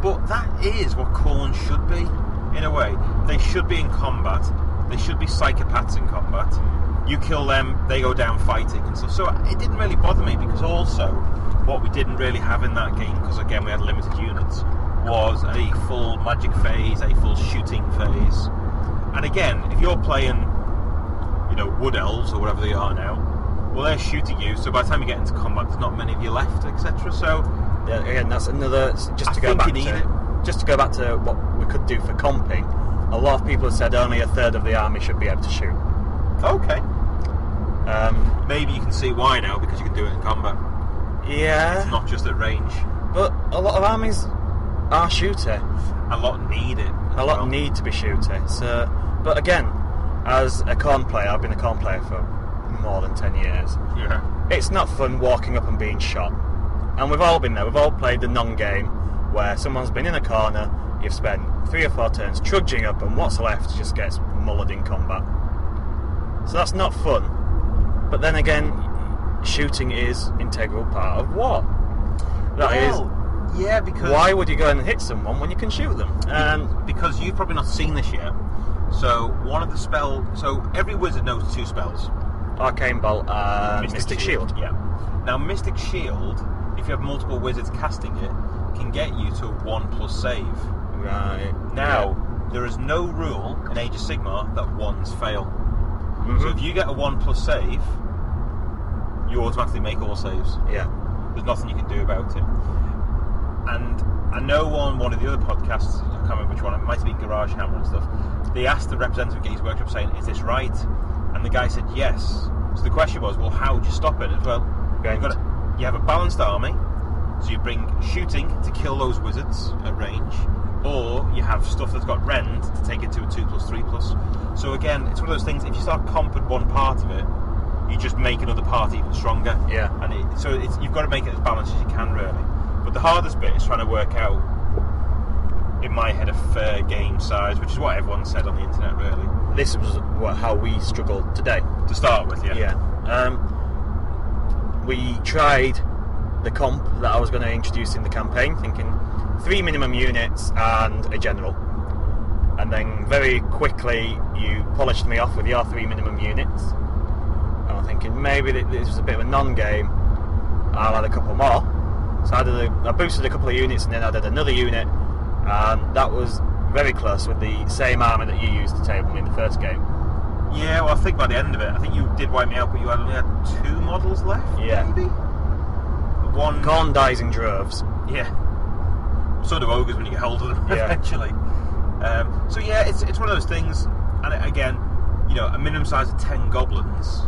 But that is what Khorne should be, in a way. They should be in combat. They should be psychopaths in combat. You kill them, they go down fighting and stuff. So it didn't really bother me, because also what we didn't really have in that game, because again we had limited units, was a full magic phase, a full shooting phase. And again, if you're playing, Wood Elves or whatever they are now, Well, they're shooting you, so by the time you get into combat, there's not many of you left, etc. So, yeah, again, that's another. Just to go back to what we could do for comping. A lot of people have said only a third of the army should be able to shoot. Okay. Maybe you can see why now because you can do it in combat. Yeah. It's not just at range. But a lot of armies are shooter. A lot need it. A lot need to be shooter. So, but again, as a Khorne player, I've been a Khorne player for more than 10 years. Yeah. It's not fun walking up and being shot. And we've all been there. We've all played the non-game where someone's been in a corner, you've spent 3 or 4 turns trudging up, and what's left just gets mullered in combat. So that's not fun. But then again, shooting is integral part of war. Yeah, because why would you go and hit someone when you can shoot them? And because you've probably not seen this yet. So one of the so every wizard knows 2 spells: Arcane Bolt and Mystic Shield. Yeah. Now Mystic Shield, if you have multiple wizards casting it, can get you to a 1+ save. Right. Now there is no rule in Age of Sigmar that 1s fail. Mm-hmm. So if you get a 1+ save, you automatically make all saves. Yeah. There's nothing you can do about it. And I know on one of the other podcasts, I can't remember which one, it might have been Garage Hammer and stuff, they asked the representative of Games Workshop saying, is this right? And the guy said yes. So the question was, well, how would you stop it? Well, you have a balanced army, so you bring shooting to kill those wizards at range, or you have stuff that's got rend to take it to a 2+, 3+. So again, it's one of those things, if you start comping one part of it, you just make another part even stronger. Yeah. And you've got to make it as balanced as you can, really. But the hardest bit is trying to work out, in my head, a fair game size, which is what everyone said on the internet, really. This was how we struggled today. To start with, yeah. Yeah. We tried the comp that I was going to introduce in the campaign, thinking 3 minimum units and a general. And then very quickly you polished me off with your 3 minimum units. And I'm thinking maybe this was a bit of a non-game. I'll add a couple more. So I boosted a couple of units and then added another unit, and that was very close with the same army that you used to table me in the first game. Yeah, well, I think by the end of it, I think you did wipe me out, but you only had 2 models left, yeah. Maybe? One... Khorne dies in droves. Yeah. So do ogres when you get hold of them, yeah. eventually. So yeah, it's one of those things, and again, a minimum size of 10 goblins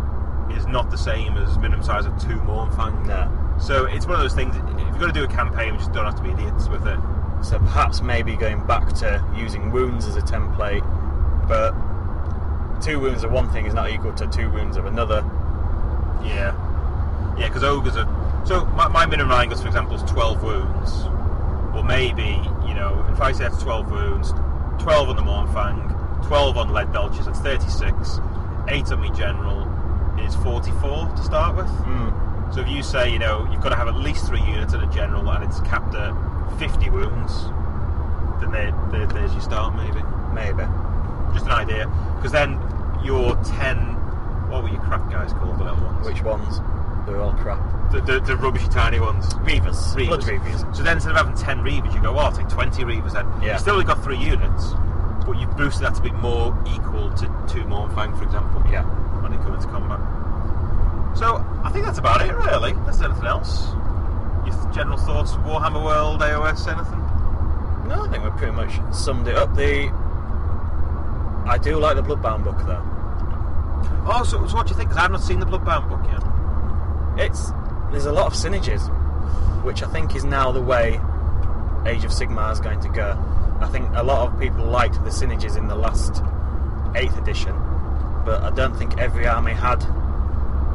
is not the same as minimum size of 2 Mournfang. No. So it's one of those things, if you've got to do a campaign, we just don't have to be idiots with it. So perhaps maybe going back to using wounds as a template, but 2 wounds of one thing is not equal to 2 wounds of another. Yeah. Yeah, because ogres are... So my minimum angles, for example, is 12 wounds. Well, maybe, if I say that's 12 wounds, 12 on the Mournfang, 12 on Lead Belchers, that's 36, 8 on me general is 44 to start with. So if you say, you've got to have at least 3 units in a general and it's capped at 50 wounds, then there's your start, maybe. Maybe. Just an idea. Because then your 10... What were your crap guys called, the little ones? Which ones? They're all crap. The rubbishy tiny ones. Reavers. Blood Reavers. So then instead of having 10 Reavers, you go, I'll take 20 Reavers then. Yeah. You've still only got 3 units, but you've boosted that to be more equal to 2 Mournfang, for example. Yeah. When they come into combat. So, I think that's about it, really. Unless anything else. Your general thoughts, Warhammer World, AOS, anything? No, I think we've pretty much summed it up. I do like the Bloodbound book, though. Oh, so what do you think? Because I've not seen the Bloodbound book yet. There's a lot of synergies, which I think is now the way Age of Sigmar is going to go. I think a lot of people liked the synergies in the last 8th edition, but I don't think every army had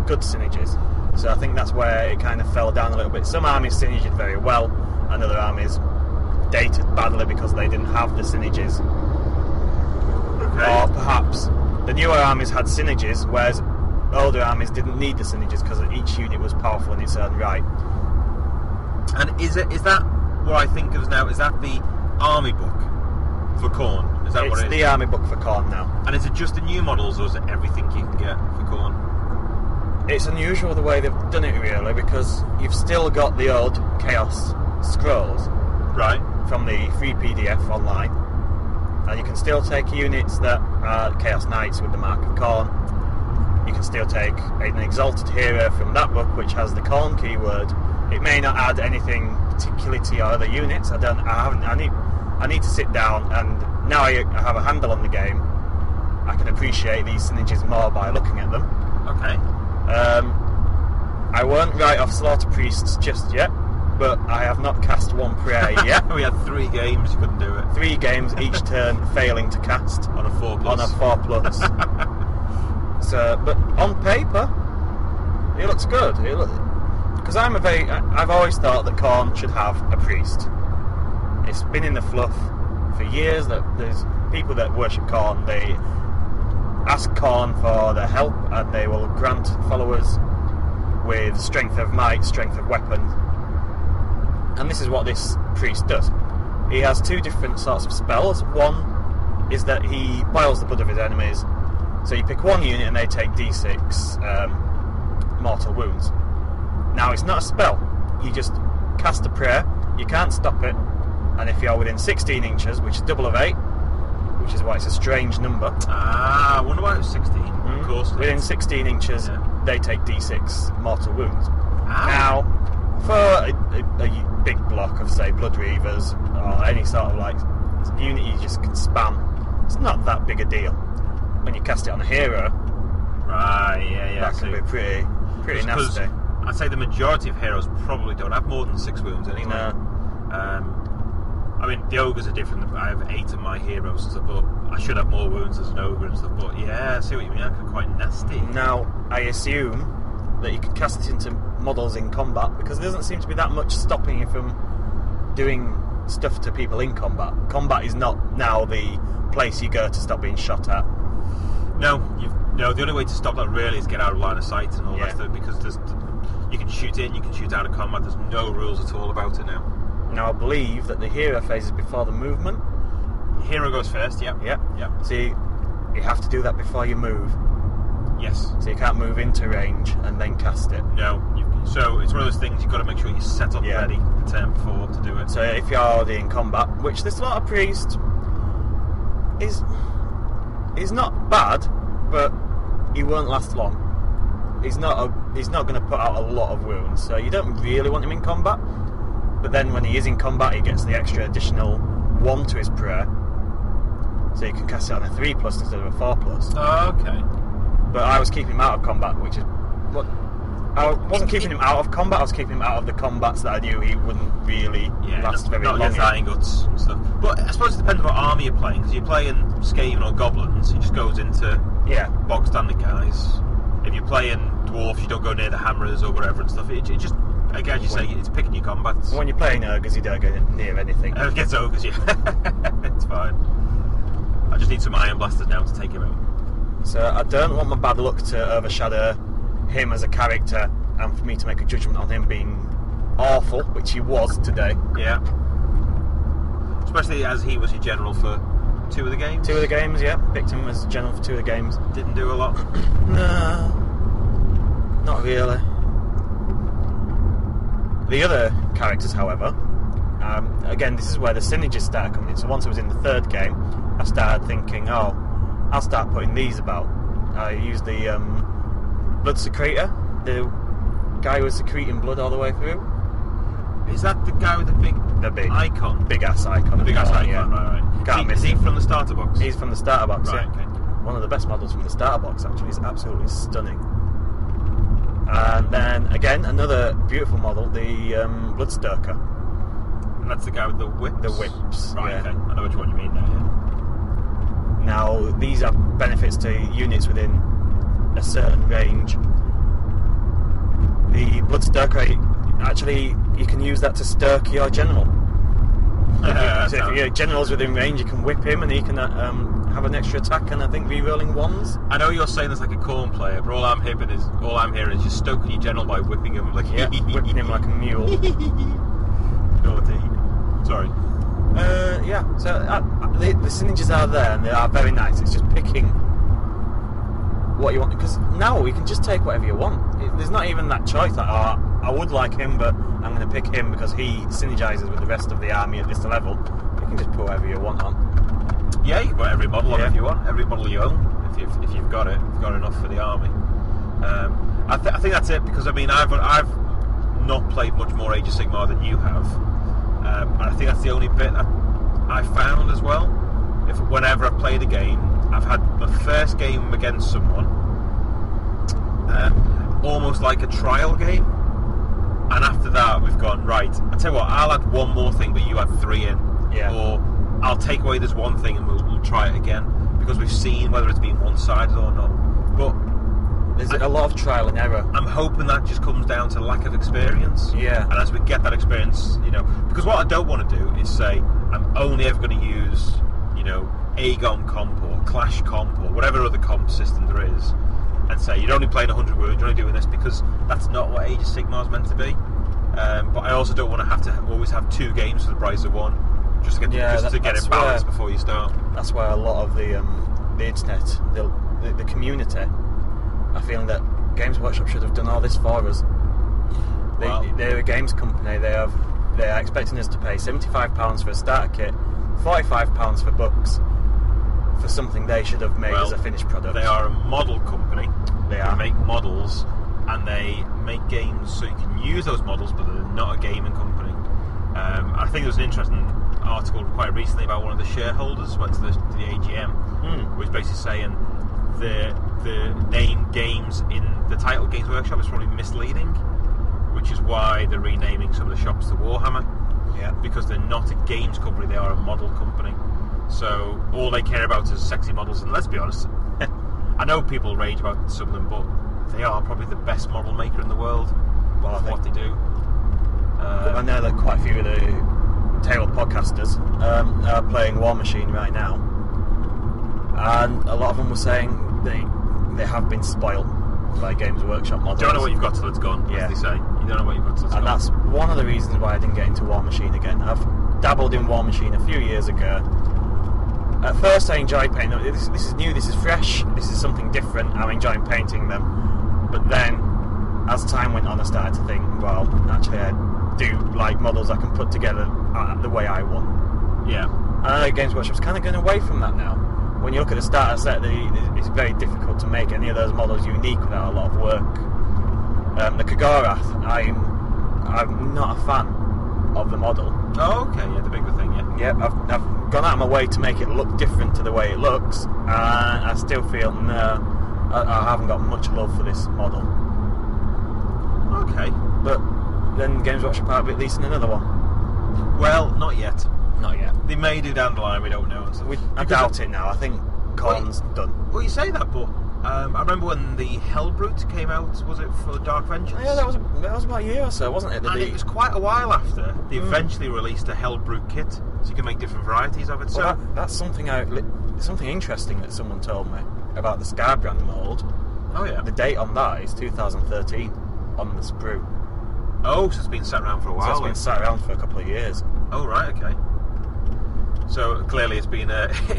good synergies. So I think that's where it kind of fell down a little bit. Some armies synergied very well, and other armies dated badly because they didn't have the synergies. Okay. Or perhaps the newer armies had synergies, whereas older armies didn't need the synergies because each unit was powerful in its own right. And is that what I think of now? Is that the army book for Khorne? Is that what it is? It's the army book for Khorne now. And is it just the new models, or is it everything you can get for Khorne? It's unusual the way they've done it, really, because you've still got the old Chaos scrolls, right, from the free PDF online, and you can still take units that are Chaos Knights with the Mark of Khorne, you can still take an exalted hero from that book, which has the Khorne keyword. It may not add anything particularly to your other units. I need to sit down, and now I have a handle on the game, I can appreciate these synergies more by looking at them. Okay. I won't write off Slaughter Priests just yet, but I have not cast one prayer yet. We had 3 games, you couldn't do it. 3 games, each turn failing to cast. On a 4+. On a 4+. So, but on paper, it looks good. Because I've always thought that Khorne should have a priest. It's been in the fluff for years that there's people that worship Khorne, they ask Khorne for their help, and they will grant followers with strength of might, strength of weapon. And this is what this priest does. He has 2 different sorts of spells. One is that he boils the blood of his enemies. So you pick one unit and they take d6 mortal wounds. Now it's not a spell. You just cast a prayer. You can't stop it. And if you're within 16 inches, which is double of 8, which is why it's a strange number. I wonder why it was 16. Of course. Within 16 inches, they take d6 mortal wounds. Now, for a big block of, say, Blood Reavers, or any sort of unit you just can spam, it's not that big a deal. When you cast it on a hero, that can be pretty nasty. I'd say the majority of heroes probably don't have more than 6 wounds anyway. No. I mean, the ogres are different. I have 8 of my heroes and stuff, but I should have more wounds as an ogre and stuff. But yeah, I see what you mean. That can be quite nasty. Now, I assume that you can cast it into models in combat, because there doesn't seem to be that much stopping you from doing stuff to people in combat. Combat is not now the place you go to stop being shot at. No, the only way to stop that really is get out of line of sight and all the rest of it, because you can shoot in, you can shoot out of combat. There's no rules at all about it now. Now I believe that the hero phase is before the movement. Hero goes first, yep. So you have to do that before you move. Yes. So you can't move into range and then cast it. No. So it's one of those things you've got to make sure you set up ready the turn before to do it. So if you're already in combat, which the Slaughter Priest is not bad, but he won't last long. He's not going to put out a lot of wounds, so you don't really want him in combat. But then when he is in combat, he gets the extra additional 1 to his prayer, so you can cast it on a 3+ instead of a 4+. Oh, okay. But I was keeping him out of combat, which is what I wasn't keeping him out of combat. I was keeping him out of the combats that I knew he wouldn't really last very long. Not against Iron Guts and stuff. But I suppose it depends what army you're playing, because you're playing Skaven or Goblins, he just goes into bog standard guys. If you're playing Dwarfs, you don't go near the hammers or whatever and stuff. It just, again, you say, it's picking your combats. When you're playing Ogres, you don't go near anything. Against Ogres, yeah. It's fine. I just need some Iron Blasters now to take him out. So I don't want my bad luck to overshadow him as a character, and for me to make a judgment on him being awful, which he was today. Yeah. Especially as he was your general for 2 of the games. 2 of the games, yeah. Picked him as general for 2 of the games. Didn't do a lot. No, not really. The other characters, however, again, this is where the synergies started coming in. So once I was in the 3rd game, I started thinking, I'll start putting these about. I used the Blood Secretor, the guy who was secreting blood all the way through. Is that the guy with the big icon? Big ass icon. Big ass icon, right. Is he from the starter box? He's from the starter box, right, okay. One of the best models from the starter box, actually. He's absolutely stunning. And then, again, another beautiful model, the Bloodstoker. And that's the guy with the whips? The whips, right, okay. I know which one you mean now, Now, these are benefits to units within a certain range. The Bloodstoker, actually, you can use that to stirk your general. So if your general's within range, you can whip him and he can have an extra attack and I think re-rolling 1s. I know you're saying this like a Khorne player, but all I'm hearing is just stoking your general by whipping him like whipping him like a mule. Naughty. Sorry. So the synergies are there and they are very nice. It's just picking what you want, because now you can just take whatever you want. There's not even that choice that I would like him, but I'm going to pick him because he synergizes with the rest of the army at this level. You can just put whatever you want on. Yeah, you can put every model on if you want, every model you own, if you've got it, if you've got enough for the army. I think that's it, because I mean I've not played much more Age of Sigmar than you have, and I think that's the only bit that I found as well. If whenever I've played a game, I've had my first game against someone, almost like a trial game, and after that we've gone, right, I tell you what, I'll add one more thing, but you add 3 in, or I'll take away this one thing and we'll try it again, because we've seen whether it's been one-sided or not. But there's a lot of trial and error. I'm hoping that just comes down to lack of experience. Yeah. And as we get that experience, because what I don't want to do is say I'm only ever going to use, Aegon comp or Clash comp or whatever other comp system there is, and say you're only playing 100 wounds, you're only doing this, because that's not what Age of Sigmar is meant to be. But I also don't want to have to always have 2 games for the price of 1, just to get it balanced before you start. That's where a lot of the internet, the community, are feeling that Games Workshop should have done all this for us. They're a games company. They are expecting us to pay £75 for a starter kit, £45 for books, for something they should have made as a finished product. They are a model company. They make models, and they make games so you can use those models, but they're not a gaming company. I think there was an interesting article quite recently about one of the shareholders went to the AGM, was basically saying the name games in the title Games Workshop is probably misleading, which is why they're renaming some of the shops to Warhammer. Yeah. Because they're not a games company, they are a model company. So all they care about is sexy models, and let's be honest, I know people rage about some of them, but they are probably the best model maker in the world. Well, what they do. I know that quite a few of the table podcasters are playing War Machine right now, and a lot of them were saying they have been spoiled by Games Workshop models. You don't know what you've got till it's gone, as they say. You don't know what you've got till it's gone. And that's one of the reasons why I didn't get into War Machine again. I've dabbled in War Machine a few years ago. At first I enjoyed painting them. This is new, this is fresh, this is something different. I'm enjoying painting them. But then, as time went on, I started to think, well, actually I do like models I can put together the way I want. Yeah. And I know Games Workshop's kind of going away from that now. When you look at the starter set, it's very difficult to make any of those models unique without a lot of work. The Kagarath, I'm not a fan of the model. Oh, okay, yeah, the bigger thing, yeah. Yeah, I've gone out of my way to make it look different to the way it looks, and I still feel, no, I haven't got much love for this model. Okay. But then Games Workshop are releasing another one. Well, not yet. Not yet. They may do down the line, we don't know. I doubt it now. I think Corn's done. Well, you say that, but I remember when the Hellbrute came out, was it for Dark Vengeance? Yeah, that was about a year or so, wasn't it? And it was quite a while after they eventually released a Hellbrute kit, so you can make different varieties of it. Well, that's something interesting that someone told me about the Skybrand mould. Oh yeah. The date on that is 2013 on the sprue. Oh, so it's been sat around for a while. So it's been sat around for a couple of years. Oh right, okay. So clearly it's been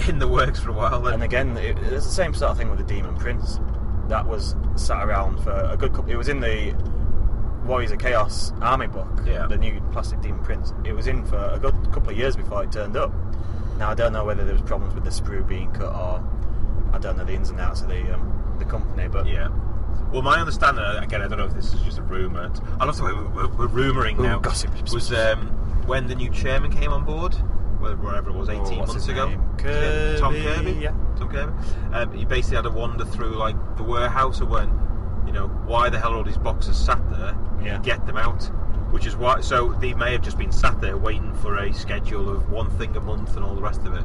in the works for a while then. And again, it's the same sort of thing with the Demon Prince. That was sat around for a good couple... It was in the Warriors of Chaos Army book, the new plastic Demon Prince. It was in for a good couple of years before it turned up. Now, I don't know whether there was problems with the sprue being cut, or I don't know the ins and outs of the company, but... Yeah. Well, my understanding, again, I don't know if this is just a rumour. I love the way we're rumouring now. Gossip. Was when the new chairman came on board, wherever it was, 18 months ago. Kirby, Tom Kirby? Yeah. Tom Kirby. He basically had a wander through like the warehouse and went, why the hell are all these boxes sat there? Yeah. Get them out. Which is why, so they may have just been sat there waiting for a schedule of one thing a month and all the rest of it.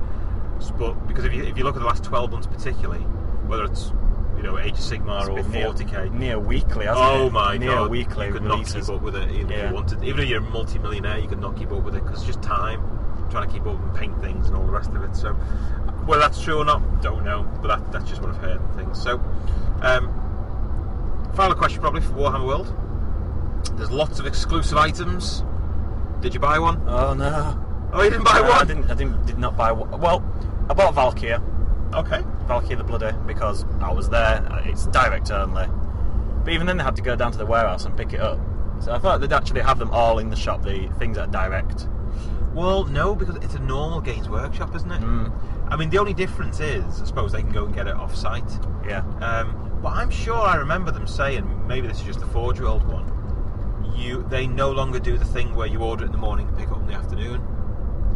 But because if you look at the last 12 months particularly, whether it's Age of Sigmar or 40k, near weekly, hasn't it? Oh my near god, weekly you could releases. not keep up with it even if you wanted. Even if you're a multi-millionaire, you could not keep up with it because it's just time trying to keep up and paint things and all the rest of it. So, whether that's true or not, don't know. But that's just what I've heard and things. So, final question probably for Warhammer World. There's lots of exclusive items. Did you buy one? Oh no. Oh, you didn't buy one? I did not buy one. Well, I bought Valkyria. Okay. Valkyria the Bloody, because I was there. It's direct only. But even then they had to go down to the warehouse and pick it up. So I thought they'd actually have them all in the shop, the things that are direct. Well, no, because it's a normal Games Workshop, isn't it? Mm. I mean, the only difference is, I suppose, they can go and get it off-site. Yeah. Well, I'm sure I remember them saying, maybe this is just the Forge World one, they no longer do the thing where you order it in the morning and pick it up in the afternoon.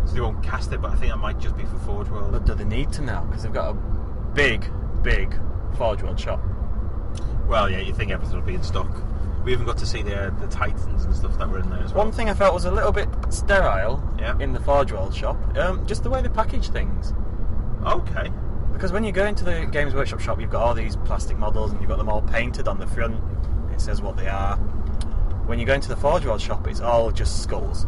So they won't cast it, but I think that might just be for Forge World. But do they need to now? Because they've got a big Forge World shop. Well, yeah, you think everything will be in stock. We even got to see the Titans and stuff that were in there as well. One thing I felt was a little bit sterile in the Forge World shop, just the way they package things. Okay. Because when you go into the Games Workshop shop, you've got all these plastic models and you've got them all painted on the front. It says what they are. When you go into the Forge World shop, it's all just skulls.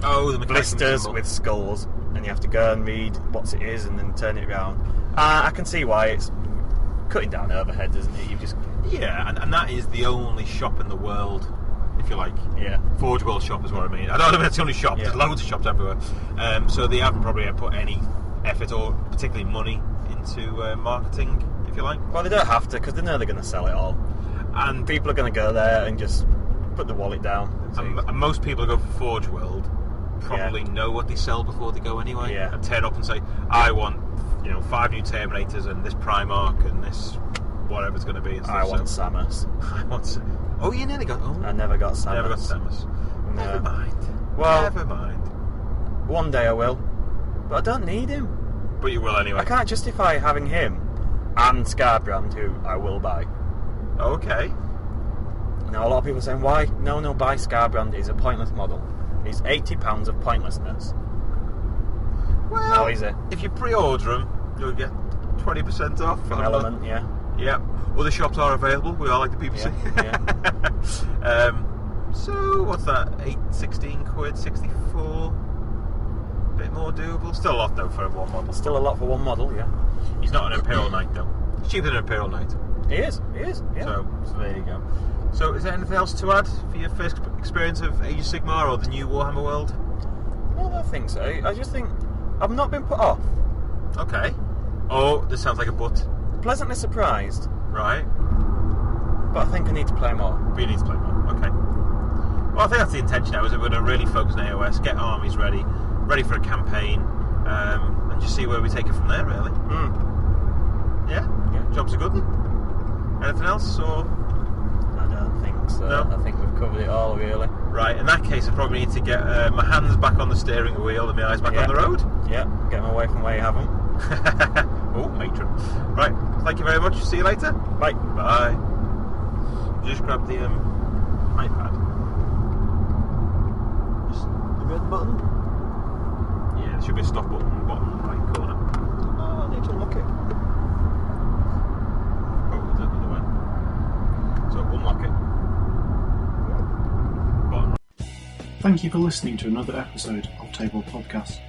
Oh, the blisters with skulls, and you have to go and read what it is and then turn it around. I can see why it's cutting down overheads, isn't it? And that is the only shop in the world, if you like. Yeah. Forge World shop is what I mean. I don't know if it's the only shop. Yeah. There's loads of shops everywhere. So they haven't probably put any effort or particularly money into marketing, if you like. Well, they don't have to, because they know they're going to sell it all. And people are going to go there and just put the wallet down. And most people who go for Forge World probably know what they sell before they go anyway. Yeah. And turn up and say, I want 5 new Terminators and this Primarch and this whatever it's going to be. And stuff. I want Samus. Oh, you nearly got... Oh, I never got Samus. Never got Samus. No. Never mind. Well, never mind. One day I will. But I don't need him. But you will anyway. I can't justify having him and Scarbrand, who I will buy. Okay. Now, a lot of people are saying, why? No, buy Scarbrand. He's a pointless model. He's £80 of pointlessness. Well, how is it? If you pre-order them, you'll get 20% off. From Element, yeah. Yeah. Other shops are available. We are like the BBC. Yeah. So, what's that? 16 quid, 64? A bit more doable. Still a lot, though, for one model. Still a lot for one model, yeah. He's not an Imperial Knight, though. He's cheaper than an Imperial Knight. He is, yeah. So there you go. So, is there anything else to add for your first experience of Age of Sigmar or the new Warhammer World? No, I don't think so. I just think I've not been put off. Okay. Oh, this sounds like a but. Pleasantly surprised. Right. But I think I need to play more. But you need to play more. Okay. Well, I think that's the intention now, is that we're going to really focus on AOS, get armies ready for a campaign, and just see where we take it from there, really. Yeah? Job's a good one. Anything else, or...? I don't think so. No? I think we've covered it all, really. Right, in that case I probably need to get my hands back on the steering wheel and my eyes back on the road. Yeah, get them away from where you have them. Oh, matron. Right, thank you very much. See you later. Bye. Bye. Just grab the iPad. Just the red button? Yeah, there should be a stop button in the bottom right corner. Oh, I need to unlock it. Oh, the other way. So unlock it. Bottom. Thank you for listening to another episode of Table Podcast.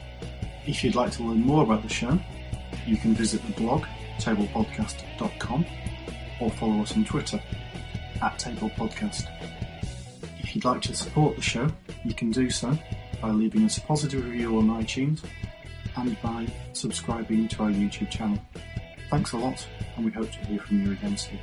If you'd like to learn more about the show, you can visit the blog, tablepodcast.com, or follow us on Twitter, @tablepodcast. If you'd like to support the show, you can do so by leaving us a positive review on iTunes and by subscribing to our YouTube channel. Thanks a lot, and we hope to hear from you again soon.